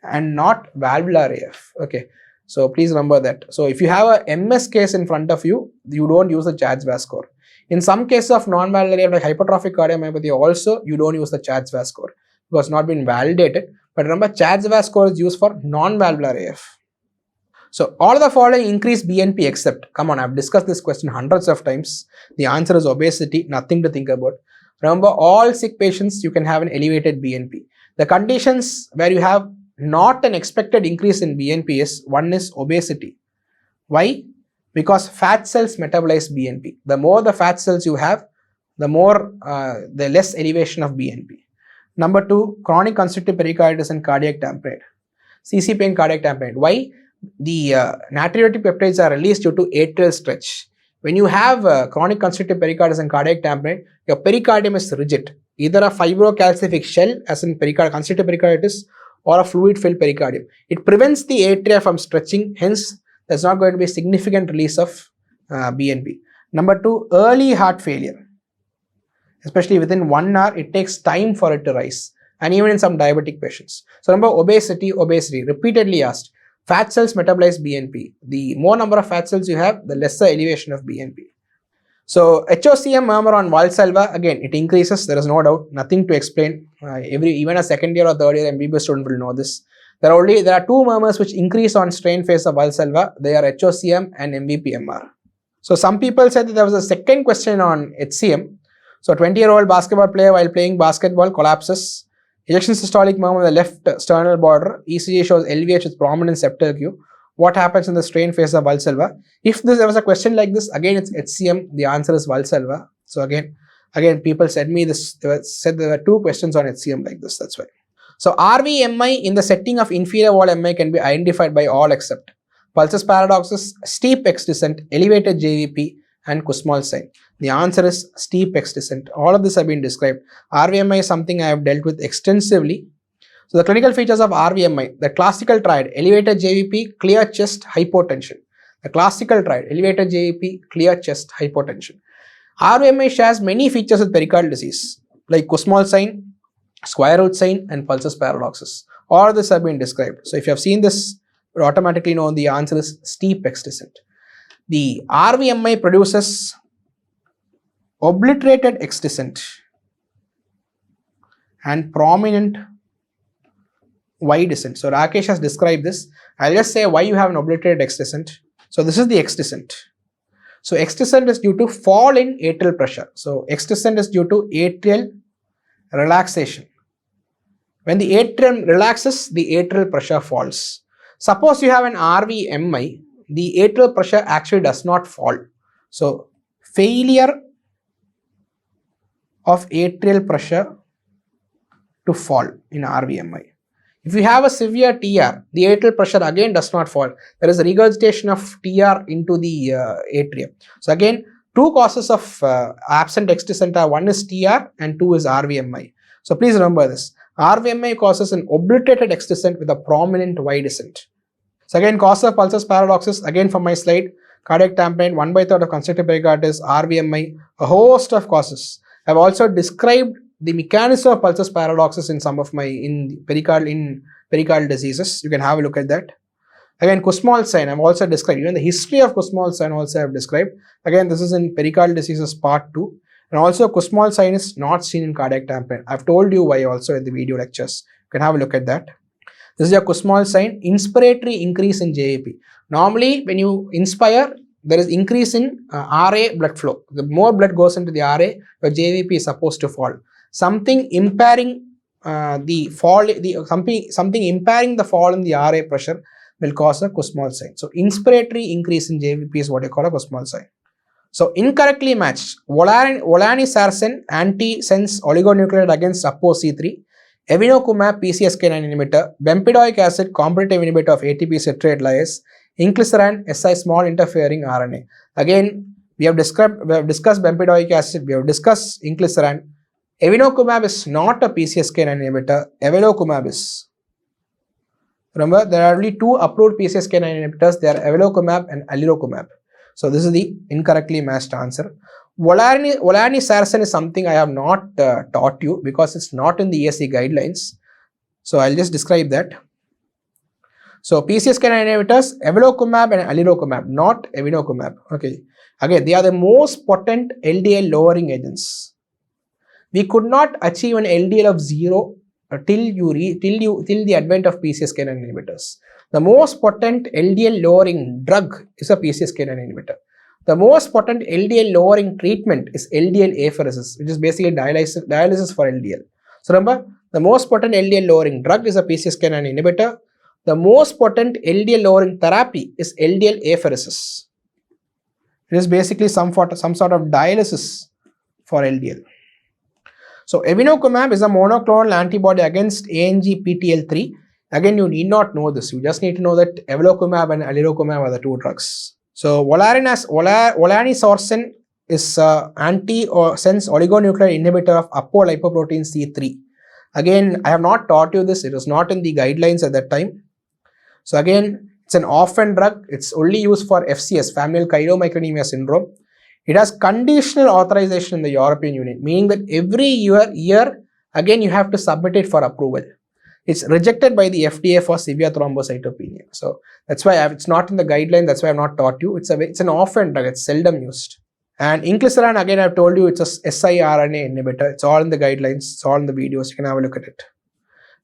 and not valvular AF. Okay, so please remember that. So if you have a MS case in front of you, you don't use the CHA2DS2-VASc score. In some cases of non-valvular AF like hypertrophic cardiomyopathy also, you don't use the CHA2DS2-VASc score because it's not been validated. But remember, CHA2DS2-VASc score is used for non-valvular AF. So all of the following increase BNP except, come on, I've discussed this question hundreds of times. The answer is obesity, nothing to think about. Remember, all sick patients, you can have an elevated BNP. The conditions where you have not an expected increase in BNP is, one is obesity. Why? Because fat cells metabolize BNP. The more the fat cells you have, the less elevation of BNP. Number two, chronic constrictive pericarditis and cardiac tamponade. CCP and cardiac tamponade. Why? The natriuretic peptides are released due to atrial stretch. When you have chronic constrictive pericarditis and cardiac tamponade, your pericardium is rigid. Either a fibrocalcific shell, as in constrictive pericarditis, or a fluid-filled pericardium. It prevents the atria from stretching, hence there's not going to be significant release of BNP. Number 2, early heart failure. Especially within 1 hour, it takes time for it to rise. And even in some diabetic patients. So remember, obesity, repeatedly asked. Fat cells metabolize BNP. The more number of fat cells you have, the lesser elevation of BNP. So HOCM murmur on Valsalva, again, it increases, there is no doubt, nothing to explain. Even a second year or third year MBBS student will know this. There are 2 murmurs which increase on strain phase of Valsalva. They are HOCM and MVPMR. So some people said that there was a second question on HCM. So 20-year-old basketball player while playing basketball collapses. Ejection systolic murmur on the left sternal border. ECG shows LVH with prominent septal Q. What happens in the strain phase of Valsalva? If there was a question like this, again it's HCM, the answer is Valsalva. So again people said me this, said there were 2 questions on HCM like this, that's why. So RVMI in the setting of inferior wall MI can be identified by all except pulsus paradoxus, steep X descent, elevated JVP and Kussmaul sign. The answer is steep X descent. All of this have been described. RVMI is something I have dealt with extensively. So the clinical features of RVMI, the classical triad, elevated JVP, clear chest, hypotension. The classical triad, elevated JVP, clear chest, hypotension. RVMI shares many features with pericardial disease like Kussmaul sign, square root sign and pulsus paradoxus. All of this have been described. So if you have seen this, you will automatically know the answer is steep X descent. The RVMI produces obliterated X descent and prominent Y descent. So Rakesh has described this. I'll just say why you have an obliterated X descent. So this is the X descent. So X descent is due to fall in atrial pressure. So X descent is due to atrial relaxation. When the atrium relaxes, the atrial pressure falls. Suppose you have an RVMI, the atrial pressure actually does not fall. So failure of atrial pressure to fall in RVMI. If you have a severe TR, the atrial pressure again does not fall. There is a regurgitation of TR into the atrium. So again, 2 causes of absent X descent are, 1 is TR and 2 is RVMI. So please remember this. RVMI causes an obliterated X descent with a prominent Y descent. So again, cause of pulsus paradoxus, again from my slide, cardiac tamponade, 1/3 of constrictive pericarditis, RVMI, a host of causes. I have also described the mechanism of pulsus paradoxus in some of my pericardial diseases. You can have a look at that. Again, Kussmaul sign I have also described. Even the history of Kussmaul sign also I have described. Again, this is in pericardial diseases part 2. And also Kussmaul sign is not seen in cardiac tamponade. I have told you why also in the video lectures. You can have a look at that. This is your Kussmaul sign, inspiratory increase in JVP. Normally, when you inspire, there is increase in RA blood flow. The more blood goes into the RA, your JVP is supposed to fall. Something impairing something impairing the fall in the RA pressure will cause a Kussmaul sign. So inspiratory increase in JVP is what you call a Kussmaul sign. So incorrectly matched, Volanesorsen antisense oligonucleotide against ApoC3, Evinacumab PCSK9 inhibitor, bempedoic acid competitive inhibitor of ATP citrate lyase, inclisiran Si small interfering RNA. Again, we have discussed bempedoic acid, we have discussed inclisiran. Evinacumab is not a PCSK9 inhibitor, Evolocumab is. Remember, there are only 2 approved PCSK9 inhibitors, they are Evolocumab and Alirocumab. So this is the incorrectly matched answer. Volanesorsen is something I have not taught you because it's not in the ESC guidelines. So I'll just describe that. So PCSK9 inhibitors, Evolocumab and Alirocumab, not Evinacumab. Okay. Again, they are the most potent LDL lowering agents. We could not achieve an LDL of 0 till the advent of PCSK9 inhibitors. The most potent LDL lowering drug is a PCSK9 inhibitor. The most potent LDL lowering treatment is LDL apheresis, which is basically dialysis for LDL. So remember, the most potent LDL lowering drug is a PCSK9 inhibitor. The most potent LDL lowering therapy is LDL apheresis. It is basically some sort of dialysis for LDL. So Evinacumab is a monoclonal antibody against ANGPTL3. Again, you need not know this. You just need to know that Evolocumab and Alirocumab are the 2 drugs. So Volanesorsen is antisense oligonucleotide inhibitor of apolipoprotein C3. Again, I have not taught you this. It was not in the guidelines at that time. So again, It's an orphan drug. It's only used for FCS, familial chylomicronemia syndrome. It has conditional authorization in the European Union, meaning that every year again you have to submit it for approval. It's rejected by the FDA for severe thrombocytopenia. So that's why it's not in the guideline. That's why I've not taught you. It's an orphan drug. It's seldom used. And inclisiran, again, I've told you it's a siRNA inhibitor. It's all in the guidelines. It's all in the videos. You can have a look at it.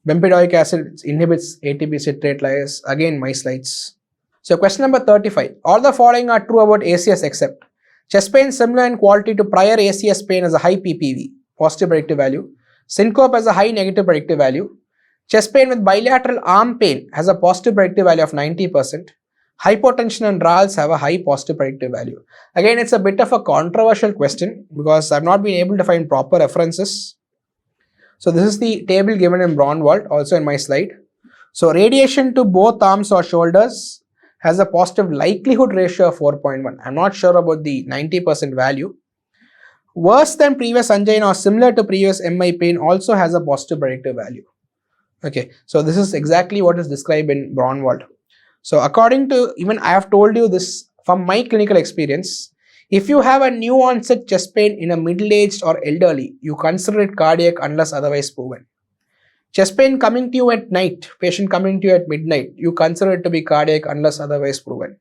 Bempedoic acid inhibits ATP citrate lyase. Again, my slides. So question number 35. All the following are true about ACS except chest pain similar in quality to prior ACS pain has a high PPV, positive predictive value. Syncope has a high negative predictive value. Chest pain with bilateral arm pain has a positive predictive value of 90%. Hypotension and RALs have a high positive predictive value. Again, it's a bit of a controversial question because I've not been able to find proper references. So this is the table given in Braunwald, also in my slide. So radiation to both arms or shoulders has a positive likelihood ratio of 4.1. I'm not sure about the 90% value. Worse than previous angina or similar to previous MI pain also has a positive predictive value. Okay, so this is exactly what is described in Braunwald. So according to, even I have told you this from my clinical experience, if you have a new onset chest pain in a middle-aged or elderly, you consider it cardiac unless otherwise proven. Chest pain coming to you at night, patient coming to you at midnight, you consider it to be cardiac unless otherwise proven.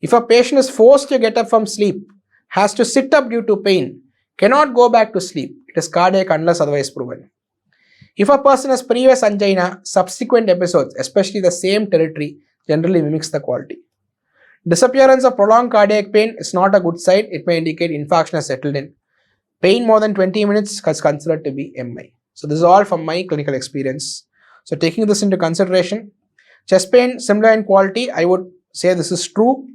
If a patient is forced to get up from sleep, has to sit up due to pain, cannot go back to sleep, it is cardiac unless otherwise proven. If a person has previous angina, subsequent episodes, especially the same territory, generally mimics the quality. Disappearance of prolonged cardiac pain is not a good sign. It may indicate infarction has settled in. Pain more than 20 minutes is considered to be MI. So this is all from my clinical experience. So taking this into consideration, chest pain similar in quality, I would say this is true.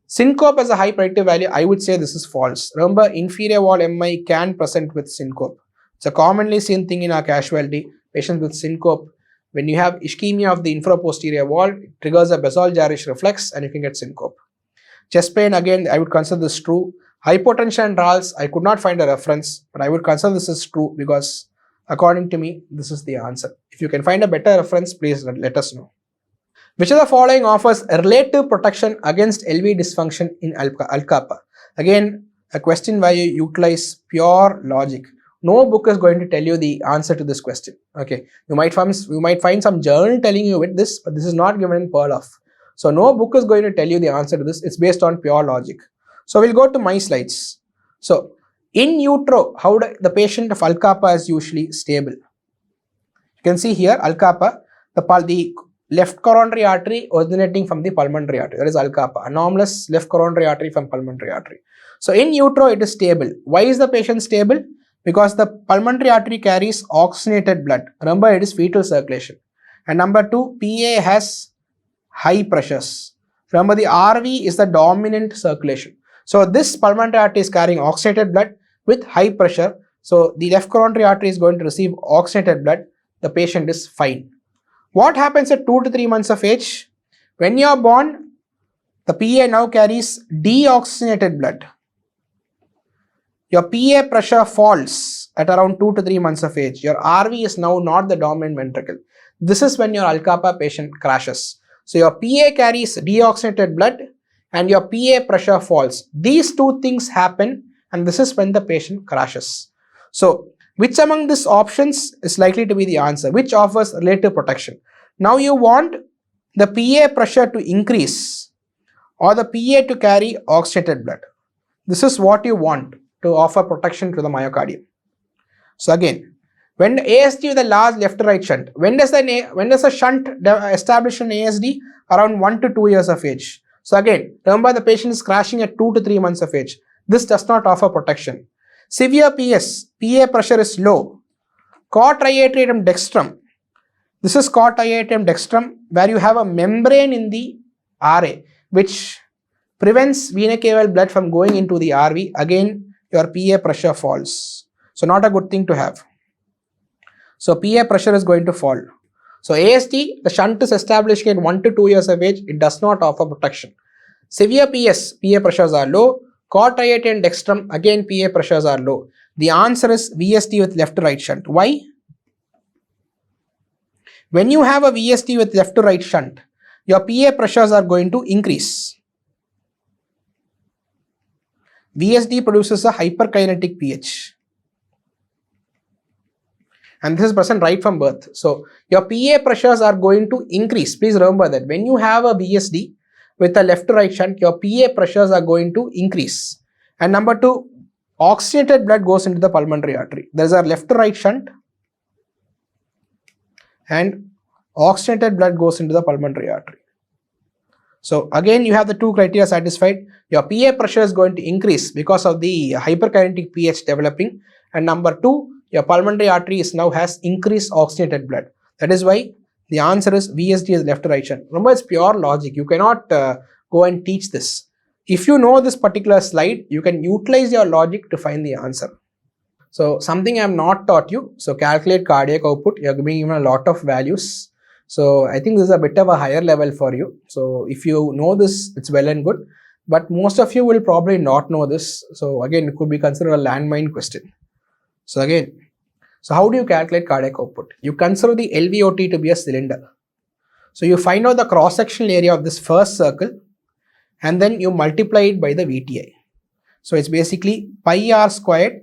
Syncope has a high predictive value, I would say this is false. Remember, inferior wall MI can present with syncope. It's a commonly seen thing in our casualty. Patients with syncope, when you have ischemia of the infraposterior wall, it triggers a Basal-Jarisch reflex and you can get syncope. Chest pain, again, I would consider this true. Hypotension and RALs, I could not find a reference, but I would consider this as true because according to me, this is the answer. If you can find a better reference, please let us know. Which of the following offers a relative protection against LV dysfunction in ALCAPA? Again, a question where you utilize pure logic. No book is going to tell you the answer to this question. Okay, you might find some journal telling you with this, but this is not given in Perloff. So no book is going to tell you the answer to this. It's based on pure logic. So we'll go to my slides. So in utero, how the patient of ALCAPA is usually stable. You can see here ALCAPA, the left coronary artery originating from the pulmonary artery. That is ALCAPA, anomalous left coronary artery from pulmonary artery. So in utero, it is stable. Why is the patient stable? Because the pulmonary artery carries oxygenated blood. Remember, it is fetal circulation. And number two, PA has high pressures. Remember, the RV is the dominant circulation. So this pulmonary artery is carrying oxygenated blood with high pressure. So the left coronary artery is going to receive oxygenated blood. The patient is fine. What happens at 2 to 3 months of age? When you are born, the PA now carries deoxygenated blood. Your PA pressure falls at around 2 to 3 months of age. Your RV is now not the dominant ventricle. This is when your ALCAPA patient crashes. So your PA carries deoxygenated blood and your PA pressure falls. These two things happen and this is when the patient crashes. So which among these options is likely to be the answer? Which offers relative protection? Now you want the PA pressure to increase or the PA to carry oxygenated blood. This is what you want to offer protection to the myocardium. So again, when the ASD with a large left to right shunt, when does a shunt establish an ASD? Around 1 to 2 years of age. So again, remember the patient is crashing at 2 to 3 months of age. This does not offer protection. Severe PS, PA pressure is low. Cor triatrium dextrum. This is cor triatrium dextrum where you have a membrane in the RA which prevents vena cava blood from going into the RV. Again, your PA pressure falls. So not a good thing to have. So PA pressure is going to fall. So ASD, the shunt is established in 1 to 2 years of age. It does not offer protection. Severe PS, PA pressures are low. Cor triatrium dextrum, again PA pressures are low. The answer is VSD with left to right shunt. Why? When you have a VSD with left to right shunt, your PA pressures are going to increase. VSD produces a hyperkinetic pH. And this is present right from birth. So your PA pressures are going to increase. Please remember that when you have a VSD with a left to right shunt, your PA pressures are going to increase. And number two, oxygenated blood goes into the pulmonary artery. There is a left to right shunt and oxygenated blood goes into the pulmonary artery. So again, you have the two criteria satisfied. Your PA pressure is going to increase because of the hyperkinetic pH developing. And number two, your pulmonary artery now has increased oxygenated blood. That is why the answer is VSD is left to right shunt. Remember, it's pure logic. You cannot go and teach this. If you know this particular slide, you can utilize your logic to find the answer. So something I have not taught you. So calculate cardiac output. You are being given a lot of values. So I think this is a bit of a higher level for you. So if you know this, it's well and good. But most of you will probably not know this. So again, it could be considered a landmine question. So again, so how do you calculate cardiac output? You consider the LVOT to be a cylinder. So you find out the cross-sectional area of this first circle and then you multiply it by the VTI. So it's basically pi r squared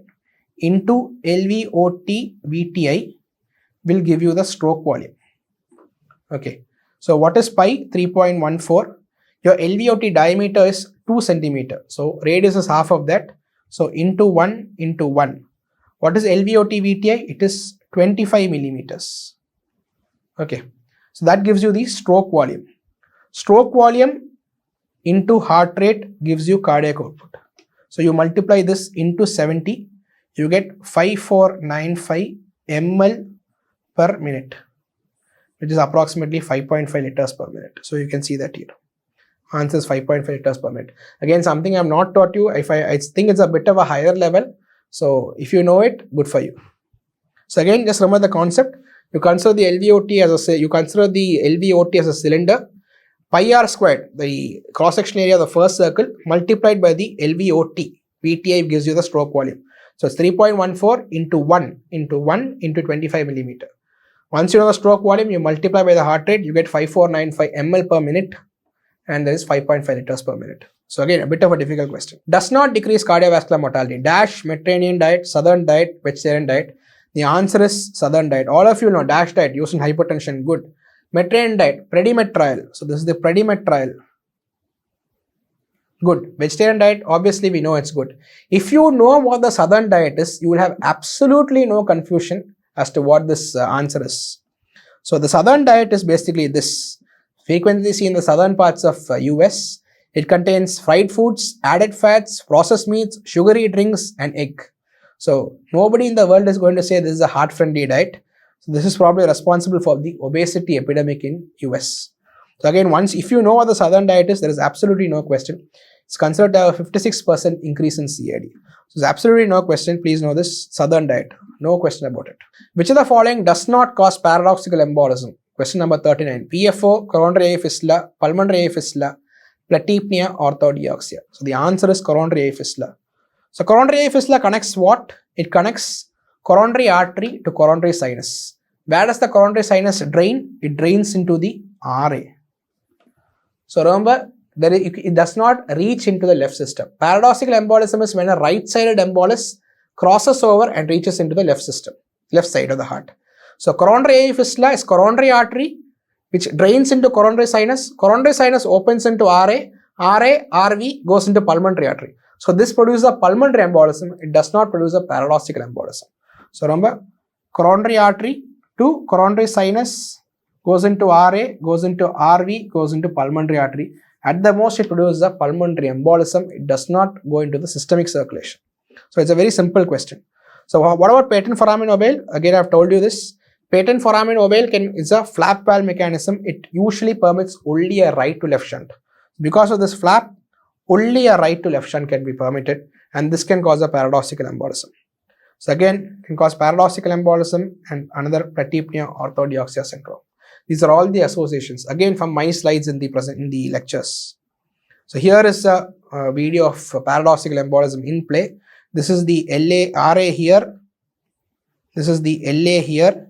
into LVOT VTI will give you the stroke volume. Okay. So what is pi? 3.14. Your LVOT diameter is 2 centimeter. So radius is half of that. So into 1 into 1. What is LVOT VTI? It is 25 millimeters. Okay. So that gives you the stroke volume. Stroke volume into heart rate gives you cardiac output. So you multiply this into 70. You get 5495 ml per minute, which is approximately 5.5 liters per minute. So you can see that here. Answer is 5.5 liters per minute. Again, something I have not taught you. I think it's a bit of a higher level. So if you know it, good for you. So again, just remember the concept. You consider the LVOT as a cylinder. Pi r squared, the cross-section area of the first circle, multiplied by the LVOT. VTI gives you the stroke volume. So it's 3.14 into 1 into 1 into 25 millimeter. Once you know the stroke volume, you multiply by the heart rate, you get 5495 ml per minute, and there is 5.5 liters per minute. So again, a bit of a difficult question. Does not decrease cardiovascular mortality. Dash, Mediterranean diet, Southern diet, vegetarian diet. The answer is Southern diet. All of you know Dash diet used in hypertension. Good. Mediterranean diet, Predimed trial. So this is the Predimed trial. Good. Vegetarian diet, obviously we know it's good. If you know what the Southern diet is, you will have absolutely no confusion as to what this answer is. So the Southern diet is basically this. Frequently seen in the southern parts of US. It contains fried foods, added fats, processed meats, sugary drinks, and egg. So nobody in the world is going to say this is a heart-friendly diet. So this is probably responsible for the obesity epidemic in US. So again, if you know what the Southern diet is, there is absolutely no question. It's considered to have a 56% increase in CAD. So there's absolutely no question. Please know this Southern diet. No question about it. Which of the following does not cause paradoxical embolism? Question number 39. PFO, coronary AV fistula, pulmonary AV fistula, platypnea, orthodeoxia. So the answer is coronary AV fistula. So coronary AV fistula connects what? It connects coronary artery to coronary sinus. Where does the coronary sinus drain? It drains into the RA. So remember, it does not reach into the left system. Paradoxical embolism is when a right-sided embolus crosses over and reaches into the left system, left side of the heart. So coronary AV fistula is coronary artery which drains into coronary sinus. Coronary sinus opens into RA. RV goes into pulmonary artery. So this produces a pulmonary embolism. It does not produce a paradoxical embolism. So remember, coronary artery to coronary sinus goes into RA, goes into RV, goes into pulmonary artery. At the most, it produces a pulmonary embolism. It does not go into the systemic circulation. So it's a very simple question. So what about patent foramen ovale? Again, I've told you this. Patent foramen ovale is a flap valve mechanism. It usually permits only a right to left shunt. Because of this flap, only a right to left shunt can be permitted, and this can cause a paradoxical embolism. So again, it can cause paradoxical embolism and another platypnea orthodeoxia syndrome. These are all the associations, again from my slides in the lectures. So here is a video of paradoxical embolism in play. This is the RA here. This is the LA here.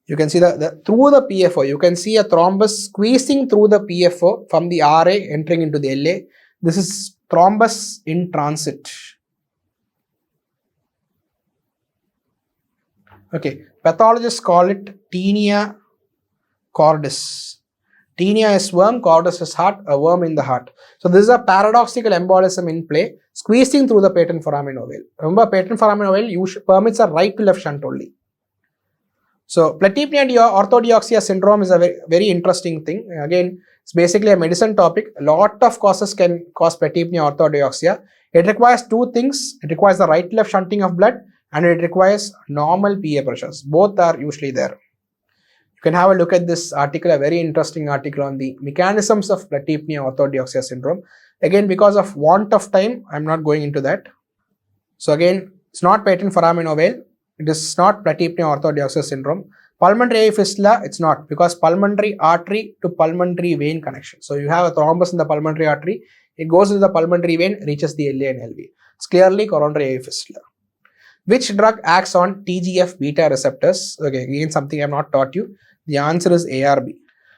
You can see through the PFO, you can see a thrombus squeezing through the PFO from the RA entering into the LA. This is thrombus in transit. Okay, pathologists call it tinea cordis. Tinea is worm, cordis is heart, a worm in the heart. So this is a paradoxical embolism in play, squeezing through the patent foramen ovale. Remember, patent foramen ovale permits a right to left shunt only. So platypnea orthodeoxia syndrome is a very interesting thing. Again, it's basically a medicine topic. A lot of causes can cause platypnea orthodeoxia. It requires two things. It requires the right left shunting of blood and it requires normal PA pressures. Both are usually there. You can have a look at this article, a very interesting article on the mechanisms of platypnea orthodeoxia syndrome. Again, because of want of time, I'm not going into that. So again, it's not patent foramen ovale. It is not platypnea orthodeoxia syndrome. Pulmonary fistula, it's not, because pulmonary artery to pulmonary vein connection. So you have a thrombus in the pulmonary artery, it goes into the pulmonary vein, reaches the LA and LV. It's clearly coronary fistula. Which drug acts on TGF beta receptors? Okay, again something I have not taught you. The answer is ARB.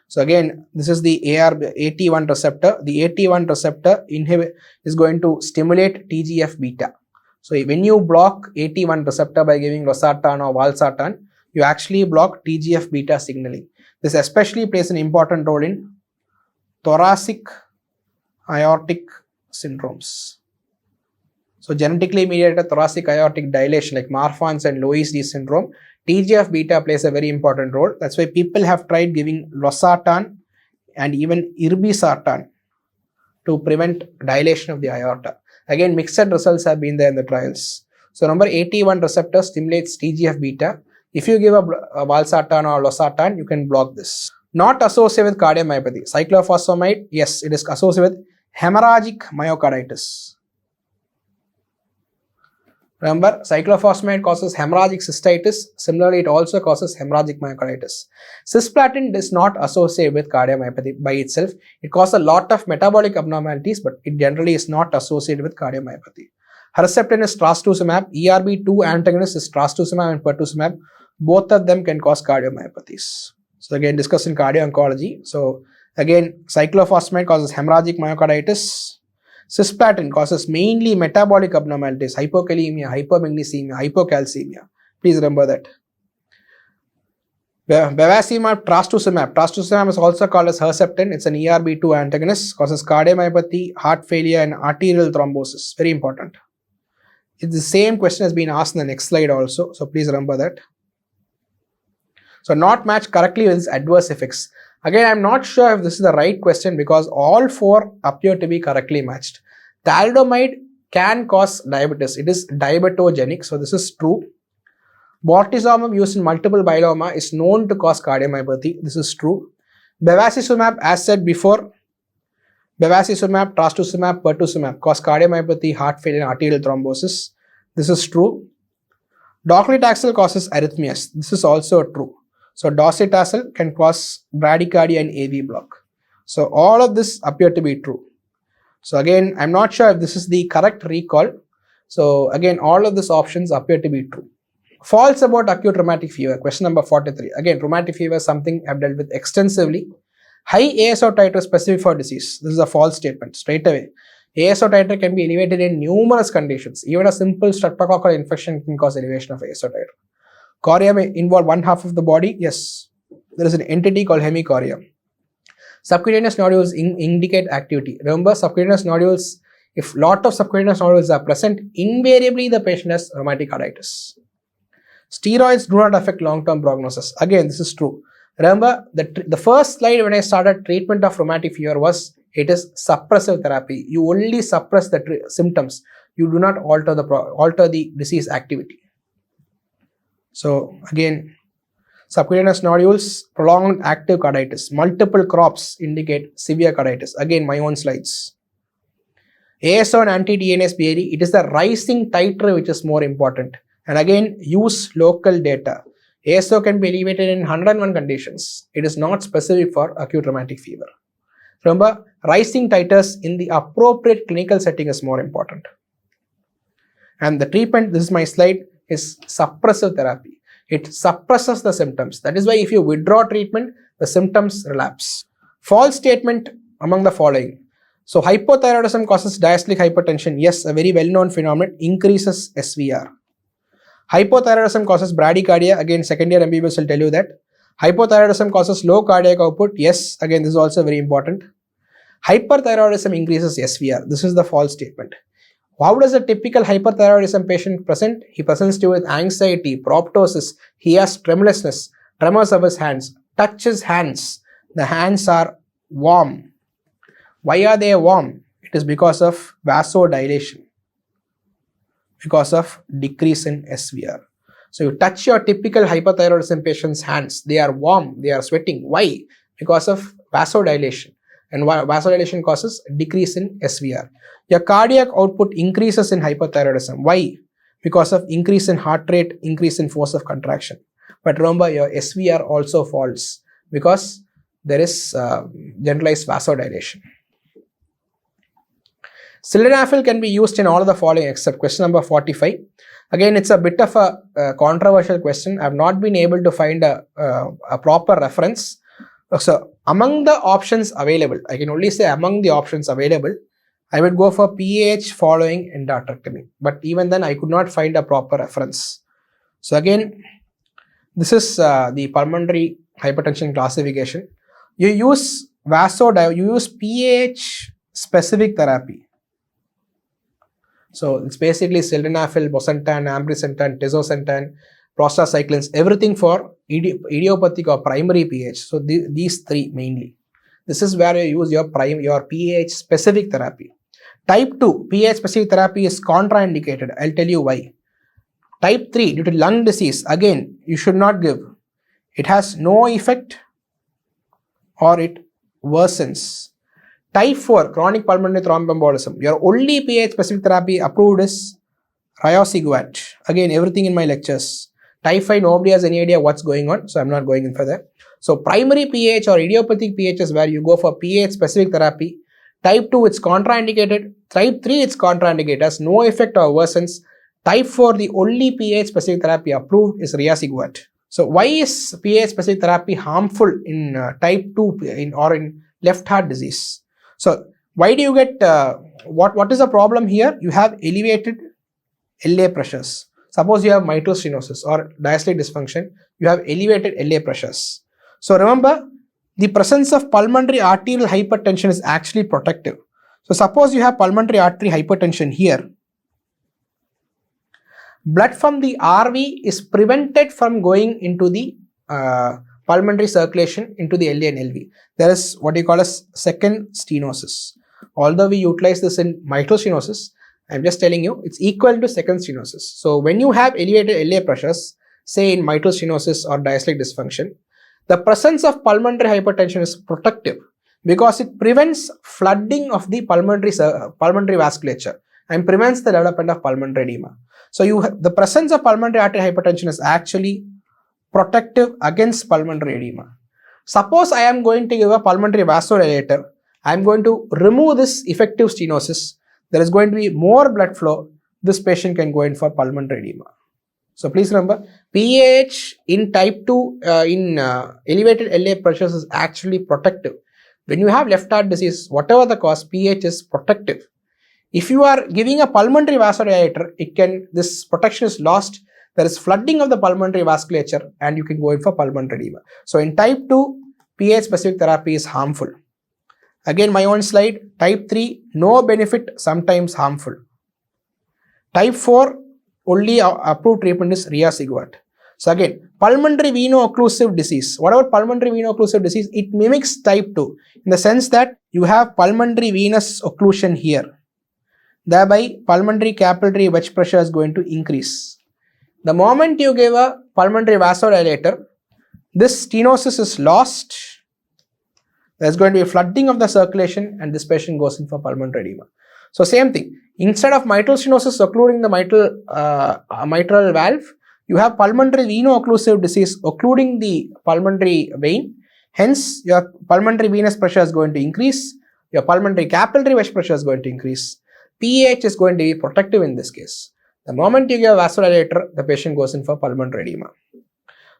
So again, this is the AT1 receptor. The AT1 receptor is going to stimulate TGF beta. So when you block AT1 receptor by giving losartan or valsartan, you actually block TGF beta signaling. This especially plays an important role in thoracic aortic syndromes. So genetically mediated thoracic aortic dilation like Marfan's and Loeys-Dietz syndrome, TGF beta plays a very important role. That's why people have tried giving losartan and even irbesartan to prevent dilation of the aorta. Again, mixed results have been there in the trials. So number AT1 receptor stimulates TGF beta. If you give a valsartan or losartan, you can block this. Not associated with cardiomyopathy. Cyclophosphamide, yes, it is associated with hemorrhagic myocarditis. Remember, cyclophosphamide causes hemorrhagic cystitis. Similarly, it also causes hemorrhagic myocarditis. Cisplatin is not associated with cardiomyopathy by itself. It causes a lot of metabolic abnormalities, but it generally is not associated with cardiomyopathy. Herceptin is trastuzumab. ERB2 antagonist is trastuzumab and pertuzumab. Both of them can cause cardiomyopathies. So again, discussing cardio-oncology. So again, cyclophosphamide causes hemorrhagic myocarditis. Cisplatin causes mainly metabolic abnormalities, hypokalemia, hypomagnesemia, hypocalcemia. Please remember that. Bevacizumab, trastuzumab. Trastuzumab is also called as Herceptin. It's an ERB2 antagonist, causes cardiomyopathy, heart failure, and arterial thrombosis. Very important. It's the same question has been asked in the next slide also. So please remember that. So not matched correctly with its adverse effects. Again, I'm not sure if this is the right question because all four appear to be correctly matched. Thalidomide can cause diabetes. It is diabetogenic. So this is true. Bortezomib used in multiple myeloma is known to cause cardiomyopathy. This is true. Bevacizumab, as said before, bevacizumab, trastuzumab, pertuzumab cause cardiomyopathy, heart failure, and arterial thrombosis. This is true. Docetaxel causes arrhythmias. This is also true. So docetaxel can cause bradycardia and AV block. So all of this appear to be true. So again, I'm not sure if this is the correct recall. So again, all of these options appear to be true. False about acute rheumatic fever. Question number 43. Again, rheumatic fever is something I've dealt with extensively. High ASO titer is specific for disease. This is a false statement. Straight away. ASO titer can be elevated in numerous conditions. Even a simple streptococcal infection can cause elevation of ASO titer. Chorea may involve one half of the body. Yes, there is an entity called hemichorea. Subcutaneous nodules indicate activity. Remember, subcutaneous nodules, if lot of subcutaneous nodules are present, invariably the patient has rheumatic arthritis. Steroids do not affect long-term prognosis. Again, this is true. Remember, the first slide when I started treatment of rheumatic fever was, it is suppressive therapy. You only suppress the symptoms. You do not alter the disease activity. So again, subcutaneous nodules, prolonged active carditis, multiple crops indicate severe carditis. Again, my own slides. ASO and anti-DNase BID, it is the rising titer which is more important. And again, use local data. ASO can be elevated in 101 conditions. It is not specific for acute rheumatic fever. Remember, rising titers in the appropriate clinical setting is more important. And the treatment, this is my slide, is suppressive therapy. It suppresses the symptoms. That is why if you withdraw treatment, the symptoms relapse. False statement among the following. So hypothyroidism causes diastolic hypertension. Yes, a very well-known phenomenon, increases SVR. Hypothyroidism causes bradycardia. Again, second year MBBS will tell you that. Hypothyroidism causes low cardiac output. Yes, again, this is also very important. Hyperthyroidism increases SVR. This is the false statement. How does a typical hyperthyroidism patient present? He presents to you with anxiety, proptosis. He has tremulousness, tremors of his hands. Touch his hands. The hands are warm. Why are they warm? It is because of vasodilation, because of decrease in SVR. So you touch your typical hyperthyroidism patient's hands. They are warm. They are sweating. Why? Because of vasodilation. And vasodilation causes decrease in SVR. Your cardiac output increases in hyperthyroidism. Why? Because of increase in heart rate, increase in force of contraction. But remember, your SVR also falls because there is generalized vasodilation. Sildenafil can be used in all of the following except question number 45. Again, it's a bit of a controversial question. I have not been able to find a proper reference. So, among the options available, I can only say among the options available, I would go for PAH following endarterectomy. But even then, I could not find a proper reference. So, again, this is the pulmonary hypertension classification. You use you use PAH specific therapy. So, it's basically sildenafil, bosentan, ambrisentan, teizosentan, prostacyclins, everything for idiopathic or primary PH. So these three mainly. This is where you use your PH specific therapy. Type 2 PH specific therapy is contraindicated. I'll tell you why. Type 3 due to lung disease, again, you should not give. It has no effect or it worsens. Type 4 chronic pulmonary thromboembolism. Your only PH specific therapy approved is riociguat. Again, everything in my lectures. Type 5, nobody has any idea what's going on, so I'm not going in for that. So primary PH or idiopathic PH is where you go for PH specific therapy. Type 2, it's contraindicated. Type 3, it's contraindicated, has no effect or worsens. Type 4, the only PH specific therapy approved is riociguat. So why is PH specific therapy harmful in type 2 in left heart disease? So why do you get, what is the problem here? You have elevated LA pressures. Suppose you have mitral stenosis or diastolic dysfunction, you have elevated LA pressures. So remember, the presence of pulmonary arterial hypertension is actually protective. So suppose you have pulmonary artery hypertension here, blood from the RV is prevented from going into the pulmonary circulation into the LA and LV. There is what you call as second stenosis. Although we utilize this in mitral stenosis, I'm just telling you, it's equal to second stenosis. So when you have elevated LA pressures, say in mitral stenosis or diastolic dysfunction, the presence of pulmonary hypertension is protective because it prevents flooding of the pulmonary vasculature and prevents the development of pulmonary edema. So the presence of pulmonary artery hypertension is actually protective against pulmonary edema. Suppose I am going to give a pulmonary vasodilator, I am going to remove this effective stenosis. There is going to be more blood flow. This patient can go in for pulmonary edema. So please remember, PAH in type 2 in elevated LA pressures is actually protective. When you have left heart disease, whatever the cause, PAH is protective. If you are giving a pulmonary vasodilator, this protection is lost. There is flooding of the pulmonary vasculature and you can go in for pulmonary edema. So in type 2, PAH specific therapy is harmful. Again, my own slide, type 3, no benefit, sometimes harmful. Type 4, only approved treatment is riociguat. So again, pulmonary veno-occlusive disease, whatever pulmonary veno-occlusive disease, it mimics type 2 in the sense that you have pulmonary venous occlusion here. Thereby, pulmonary capillary wedge pressure is going to increase. The moment you give a pulmonary vasodilator, this stenosis is lost. There's going to be flooding of the circulation and this patient goes in for pulmonary edema. So same thing, instead of mitral stenosis occluding the mitral valve, you have pulmonary veno-occlusive disease occluding the pulmonary vein. Hence, your pulmonary venous pressure is going to increase. Your pulmonary capillary wedge pressure is going to increase. PAH is going to be protective in this case. The moment you give a vasodilator, the patient goes in for pulmonary edema.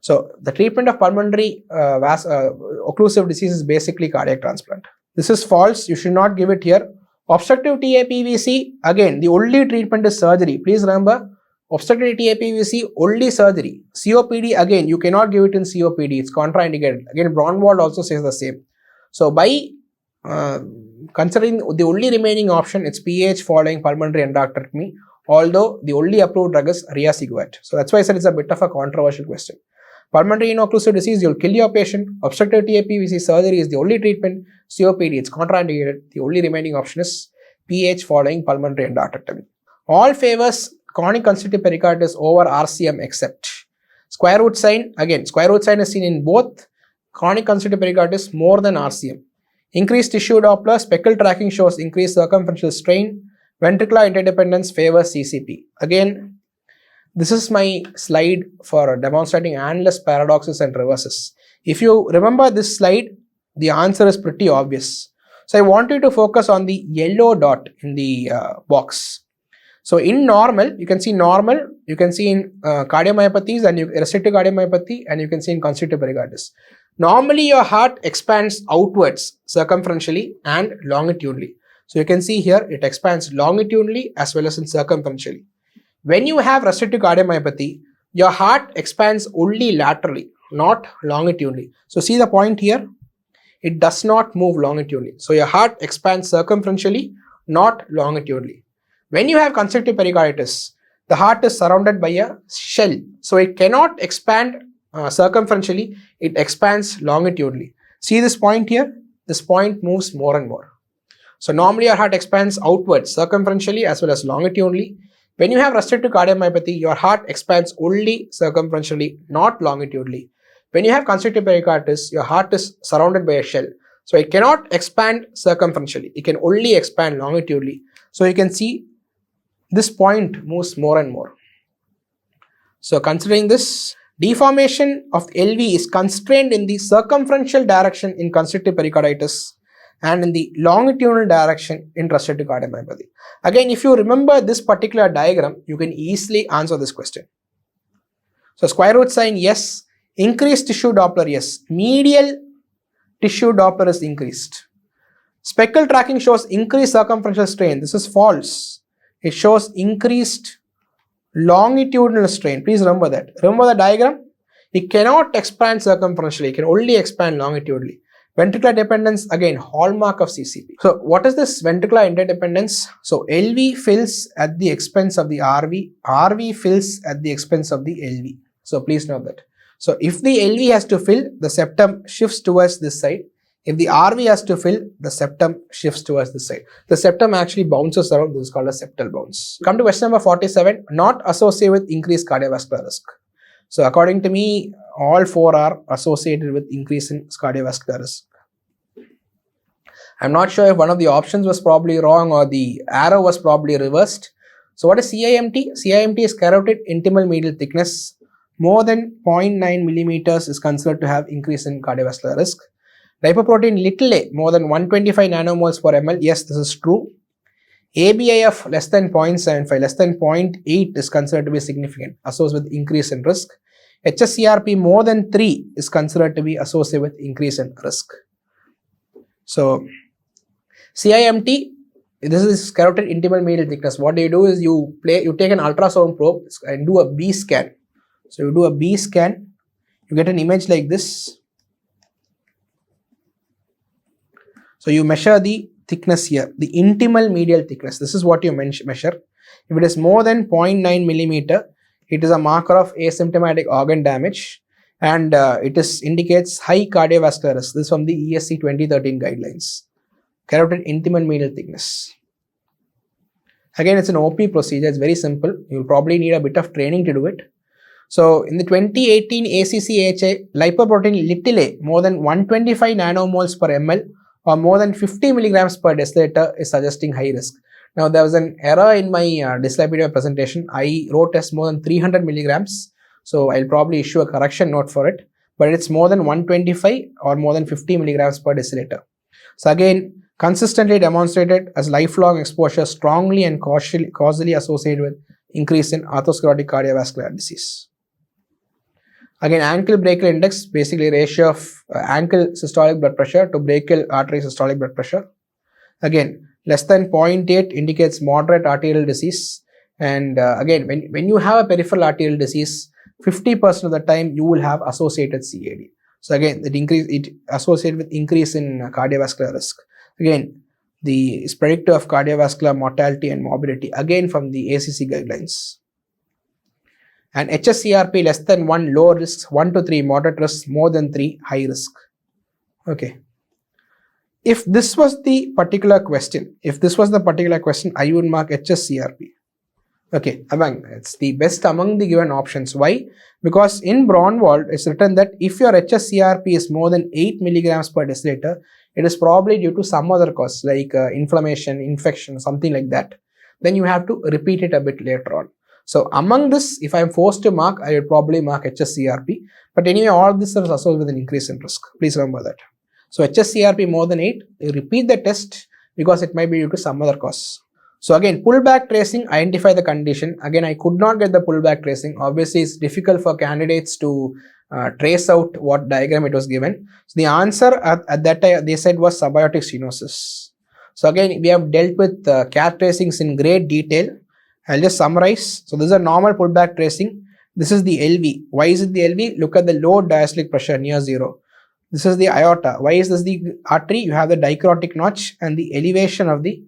So the treatment of pulmonary occlusive disease is basically cardiac transplant. This is false. You should not give it here. Obstructive TAPVC, again, the only treatment is surgery. Please remember, obstructive TAPVC, only surgery. COPD, again, you cannot give it in COPD. It's contraindicated. Again, Braunwald also says the same. So by considering the only remaining option, it's PH following pulmonary endarterectomy, although the only approved drug is riociguat. So that's why I said it's a bit of a controversial question. Pulmonary occlusive disease, you'll kill your patient. Obstructive TAPVC surgery is the only treatment. COPD, it's contraindicated. The only remaining option is PH following pulmonary endarterectomy. All favors chronic constrictive pericarditis over RCM except square root sign. Again, square root sign is seen in both chronic constrictive pericarditis more than RCM. Increased tissue Doppler, speckle tracking shows increased circumferential strain. Ventricular interdependence favors CCP. Again, this is my slide for demonstrating annulus paradoxes and reverses. If you remember this slide, the answer is pretty obvious. So I want you to focus on the yellow dot in the box. So in normal, you can see normal, you can see in cardiomyopathies and restrictive cardiomyopathy, and you can see in constrictive pericarditis. Normally your heart expands outwards circumferentially and longitudinally. So you can see here it expands longitudinally as well as in circumferentially. When you have restrictive cardiomyopathy, your heart expands only laterally, not longitudinally. So see the point here, it does not move longitudinally. So your heart expands circumferentially, not longitudinally. When you have constrictive pericarditis, the heart is surrounded by a shell. So it cannot expand circumferentially, it expands longitudinally. See this point here? This point moves more and more. So normally your heart expands outwards circumferentially as well as longitudinally. When you have restrictive cardiomyopathy, your heart expands only circumferentially, not longitudinally. When you have constrictive pericarditis, your heart is surrounded by a shell. So it cannot expand circumferentially. It can only expand longitudinally. So you can see this point moves more and more. So considering this, deformation of LV is constrained in the circumferential direction in constrictive pericarditis and in the longitudinal direction in restrictive cardiomyopathy. Again, if you remember this particular diagram, you can easily answer this question. So square root sign, yes. Increased tissue Doppler, yes. Medial tissue Doppler is increased. Speckle tracking shows increased circumferential strain. This is false. It shows increased longitudinal strain. Please remember that. Remember the diagram? It cannot expand circumferentially. It can only expand longitudinally. Ventricular dependence, again, hallmark of CCP. So what is this ventricular interdependence? So LV fills at the expense of the RV. RV fills at the expense of the LV. So please note that. So if the LV has to fill, the septum shifts towards this side. If the RV has to fill, the septum shifts towards this side. The septum actually bounces around. This is called a septal bounce. Come to question number 47. Not associated with increased cardiovascular risk. So according to me, all four are associated with increase in cardiovascular risk. I'm not sure if one of the options was probably wrong or the arrow was probably reversed. So what is CIMT? CIMT is carotid intimal medial thickness. More than 0.9 millimeters is considered to have increase in cardiovascular risk. Lipoprotein little a, more than 125 nanomoles per ml. Yes, this is true. ABIF less than 0.75, less than 0.8 is considered to be significant, associated with increase in risk. HSCRP more than 3 is considered to be associated with increase in risk. So CIMT, this is carotid intimal medial thickness. What you do is you take an ultrasound probe and do a B scan. So you do a B scan, you get an image like this. So you measure the thickness here, the intimal medial thickness. This is what you measure. If it is more than 0.9 millimeter, it is a marker of asymptomatic organ damage, and it indicates high cardiovascular risk. This is from the ESC 2013 guidelines. Carotid intimal medial thickness. Again, it's an OP procedure. It's very simple. You'll probably need a bit of training to do it. So in the 2018 ACC/AHA, lipoprotein little a more than 125 nanomoles per ml or more than 50 milligrams per deciliter is suggesting high risk. Now there was an error in my dyslipidemia presentation. I wrote as more than 300 milligrams. So I'll probably issue a correction note for it. But it's more than 125 or more than 50 milligrams per deciliter. So again, consistently demonstrated as lifelong exposure strongly and causally associated with increase in atherosclerotic cardiovascular disease. Again, ankle brachial index, basically ratio of ankle systolic blood pressure to brachial artery systolic blood pressure. Again, less than 0.8 indicates moderate arterial disease. And again, when you have a peripheral arterial disease, 50% of the time you will have associated CAD. So again, it associated with increase in cardiovascular risk. Again, is predictive of cardiovascular mortality and morbidity, again from the ACC guidelines. And HSCRP less than 1 low risk, 1 to 3 moderate risk, more than 3 high risk. Okay. If this was the particular question, I would mark HSCRP. Okay, it's the best among the given options. Why? Because in Braunwald, it's written that if your HSCRP is more than 8 milligrams per deciliter, it is probably due to some other cause like inflammation, infection, something like that. Then you have to repeat it a bit later on. So among this, if I am forced to mark, I would probably mark HSCRP. But anyway, all this is associated with an increase in risk. Please remember that. So HSCRP more than 8, you repeat the test because it might be due to some other cause. So again, pullback tracing, identify the condition. Again, I could not get the pullback tracing. Obviously, it's difficult for candidates to trace out what diagram it was given. So the answer at that time they said was subaortic stenosis. So again, we have dealt with CAT tracings in great detail. I'll just summarize. So this is a normal pullback tracing. This is the LV. Why is it the LV? Look at the low diastolic pressure near 0. This is the aorta. Why is this the artery? You have the dicrotic notch and the elevation of the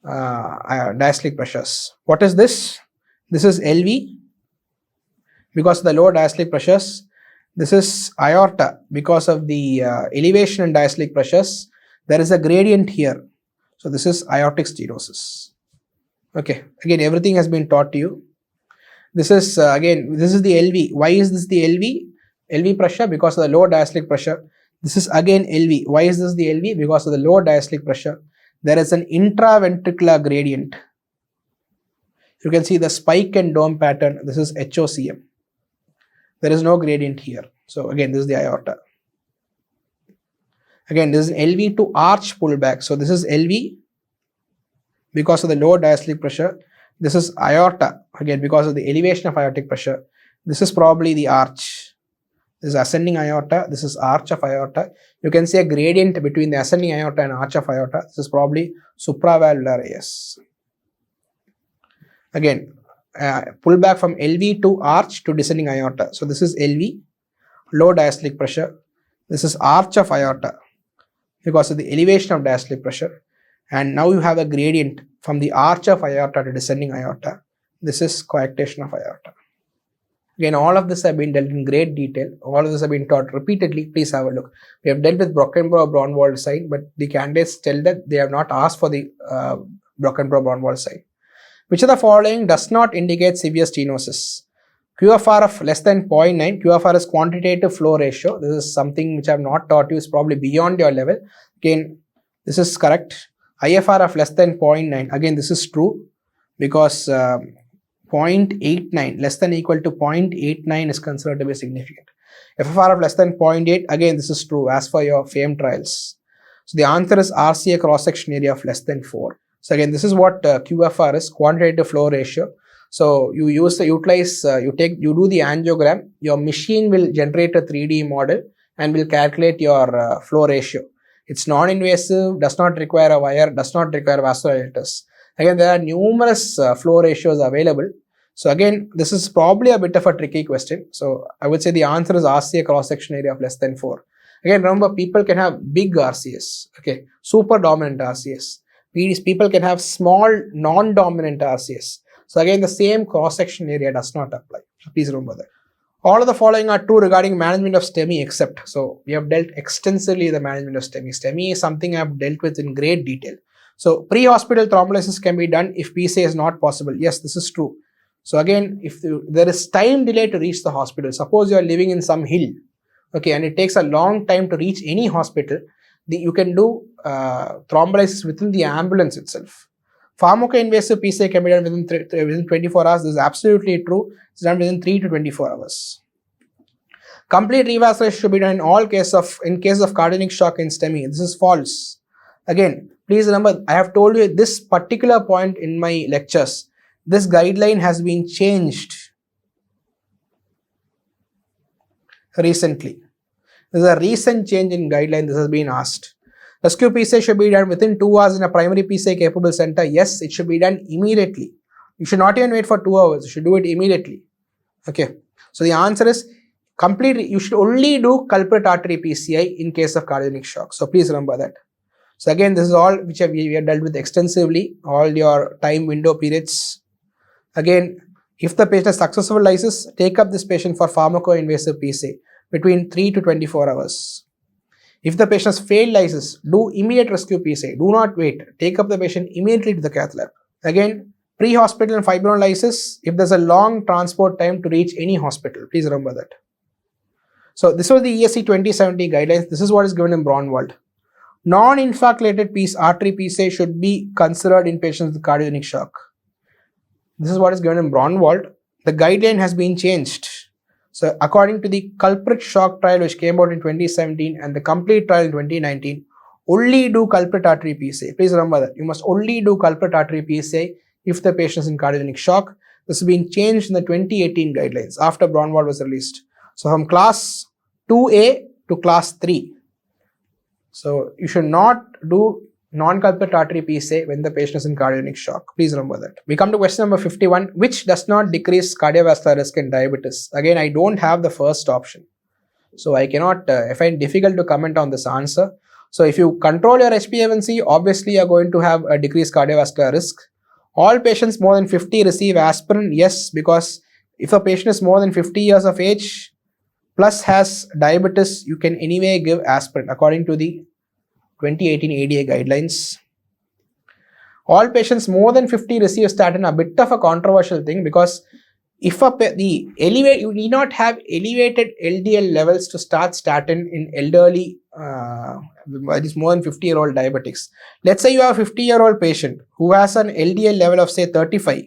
diastolic pressures. What is this? This is LV because of the low diastolic pressures. This is aorta because of the elevation in diastolic pressures. There is a gradient here. So this is aortic stenosis. Okay, again everything has been taught to you. This is this is the LV. Why is this the LV? LV pressure because of the low diastolic pressure. This is again LV. Why is this the LV? Because of the low diastolic pressure. There is an intraventricular gradient. You can see the spike and dome pattern. This is HOCM. There is no gradient here. So again, this is the aorta. Again, this is an LV to arch pullback. So this is LV because of the low diastolic pressure. This is aorta, again because of the elevation of aortic pressure. This is probably the arch. This is ascending aorta, this is arch of aorta. You can see a gradient between the ascending aorta and arch of aorta. This is probably supravalvular AS. Again, pullback from LV to arch to descending aorta. So this is LV, low diastolic pressure. This is arch of aorta because of the elevation of diastolic pressure. And now you have a gradient from the arch of aorta to descending aorta. This is coarctation of aorta. Again, all of this have been dealt in great detail. All of this have been taught repeatedly. Please have a look. We have dealt with Brockenbrough-Braunwald sign, but the candidates tell that they have not asked for the Brockenbrough-Braunwald sign. Which of the following does not indicate severe stenosis? QFR of less than 0.9. QFR is quantitative flow ratio. This is something which I have not taught you. It's probably beyond your level. Again, this is correct. IFR of less than 0.9. Again, this is true because 0.89 less than equal to 0.89 is considered to be significant. FFR of less than 0.8, again this is true as for your FAME trials. So the answer is RCA cross section area of less than 4. So again this is what QFR is, quantitative flow ratio. So you do the angiogram, your machine will generate a 3D model and will calculate your flow ratio. It's non-invasive, does not require a wire, does not require vasculitis. Again, there are numerous flow ratios available. So again, this is probably a bit of a tricky question. So I would say the answer is RCA cross-section area of less than 4. Again, remember, people can have big RCS, okay, super dominant RCS. People can have small non-dominant RCS. So again, the same cross-section area does not apply. So please remember that. All of the following are true regarding management of STEMI except. So we have dealt extensively with the management of STEMI. STEMI is something I have dealt with in great detail. So pre-hospital thrombolysis can be done if PCA is not possible. Yes, this is true. So again, if there is time delay to reach the hospital, suppose you are living in some hill, okay, and it takes a long time to reach any hospital, you can do thrombolysis within the ambulance itself. Pharmacoinvasive PCA can be done within 24 hours. This is absolutely true. It's done within 3 to 24 hours. Complete revascularization should be done in case of cardiac shock in STEMI. This is false. Again, please remember, I have told you at this particular point in my lectures, this guideline has been changed. recently. This is a recent change in guideline. This has been asked. Rescue PCI should be done within 2 hours in a primary PCI capable center. Yes, it should be done immediately. You should not even wait for 2 hours. You should do it immediately. Okay. So the answer is you should only do culprit artery PCI in case of cardiogenic shock. So please remember that. So again, this is all which we have dealt with extensively, all your time window periods. Again, if the patient has successful lysis, take up this patient for pharmacoinvasive PCI between 3 to 24 hours. If the patient has failed lysis, do immediate rescue PCI. Do not wait. Take up the patient immediately to the cath lab. Again, pre-hospital and fibrinol lysis, if there's a long transport time to reach any hospital, please remember that. So this was the ESC 2070 guidelines. This is what is given in Braunwald. Non-infarct-related artery PCI should be considered in patients with cardiogenic shock. This is what is given in Braunwald. The guideline has been changed. So according to the culprit shock trial which came out in 2017 and the complete trial in 2019, only do culprit artery PCI. Please remember that. You must only do culprit artery PCI if the patient is in cardiogenic shock. This has been changed in the 2018 guidelines after Braunwald was released. So from class 2A to class 3. So you should not do non-culprit artery PCI when the patient is in cardiogenic shock. Please remember that. We come to question number 51, which does not decrease cardiovascular risk in diabetes. Again, I don't have the first option. So I cannot, I find it difficult to comment on this answer. So if you control your HbA1c, obviously you are going to have a decreased cardiovascular risk. All patients more than 50 receive aspirin. Yes, because if a patient is more than 50 years of age plus has diabetes, you can anyway give aspirin according to the 2018 ADA guidelines. All patients more than 50 receive statin, a bit of a controversial thing, because if you need not have elevated LDL levels to start statin in elderly, it is more than 50-year-old diabetics. Let's say you have a 50-year-old patient who has an LDL level of say 35.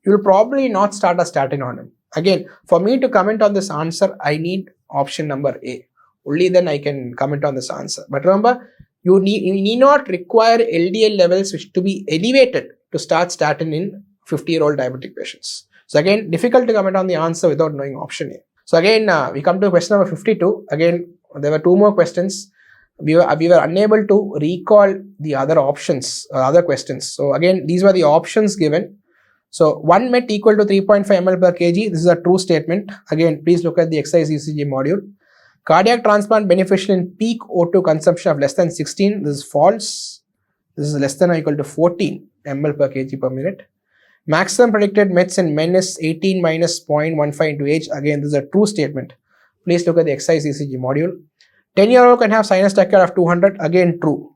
You will probably not start a statin on him. Again, for me to comment on this answer, I need option number A. Only then I can comment on this answer. But remember, you need not require LDL levels which to be elevated to start statin in 50-year-old diabetic patients. So again, difficult to comment on the answer without knowing option A. So again, we come to question number 52. Again, there were 2 more questions. We were unable to recall the other options, other questions. So again, these were the options given. So 1 MET equal to 3.5 ml per kg. This is a true statement. Again, please look at the exercise ECG module. Cardiac transplant beneficial in peak O2 consumption of less than 16. This is false. This is less than or equal to 14 ml per kg per minute. Maximum predicted METs in men is 18 minus 0.15 into age. Again, this is a true statement. Please look at the exercise ECG module. 10-year-old can have sinus tachycardia of 200. Again, true.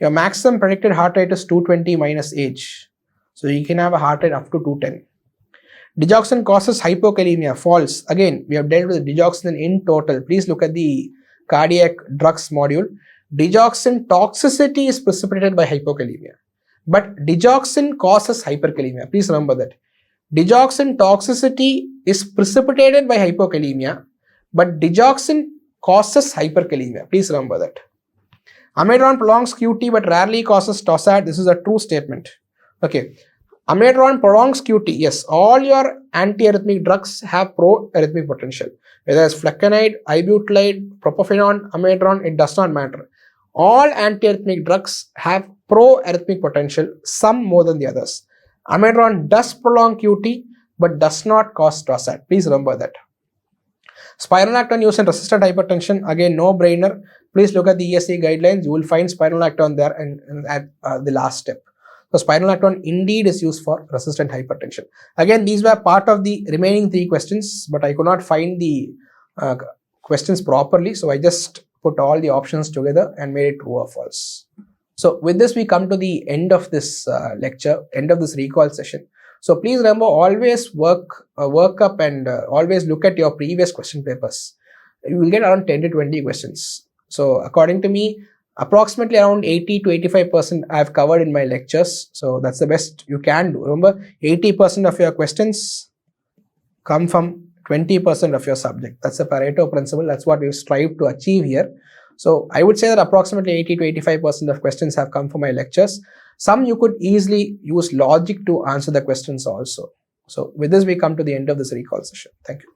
Your maximum predicted heart rate is 220 minus age. So you can have a heart rate up to 210. Digoxin causes hypokalemia. False. Again, we have dealt with digoxin in total. Please look at the cardiac drugs module. Digoxin toxicity is precipitated by hypokalemia. But digoxin causes hyperkalemia. Please remember that. Digoxin toxicity is precipitated by hypokalemia, but digoxin causes hyperkalemia. Please remember that. Amiodarone prolongs QT but rarely causes Torsades. This is a true statement. Okay. Amiodarone prolongs QT. Yes, all your antiarrhythmic drugs have pro-arrhythmic potential. Whether it's flecainide, ibutylide, propafenone, amiodarone, it does not matter. All antiarrhythmic drugs have pro-arrhythmic potential, some more than the others. Amiodarone does prolong QT but does not cause Torsades. Please remember that. Spironolactone used in resistant hypertension, again no brainer. Please look at the ESC guidelines. You will find spironolactone there and at the last step. So spironolactone indeed is used for resistant hypertension. Again, these were part of the remaining 3 questions, but I could not find the questions properly. So I just put all the options together and made it true or false. So with this, we come to the end of this lecture, end of this recall session. So please remember, always work up and always look at your previous question papers. You will get around 10 to 20 questions. So according to me, approximately around 80 to 85% I have covered in my lectures. So that's the best you can do. Remember, 80% of your questions come from 20% of your subject. That's the Pareto principle. That's what we strive to achieve here. So I would say that approximately 80 to 85% of questions have come from my lectures. Some you could easily use logic to answer the questions also. So with this, we come to the end of this recall session. Thank you.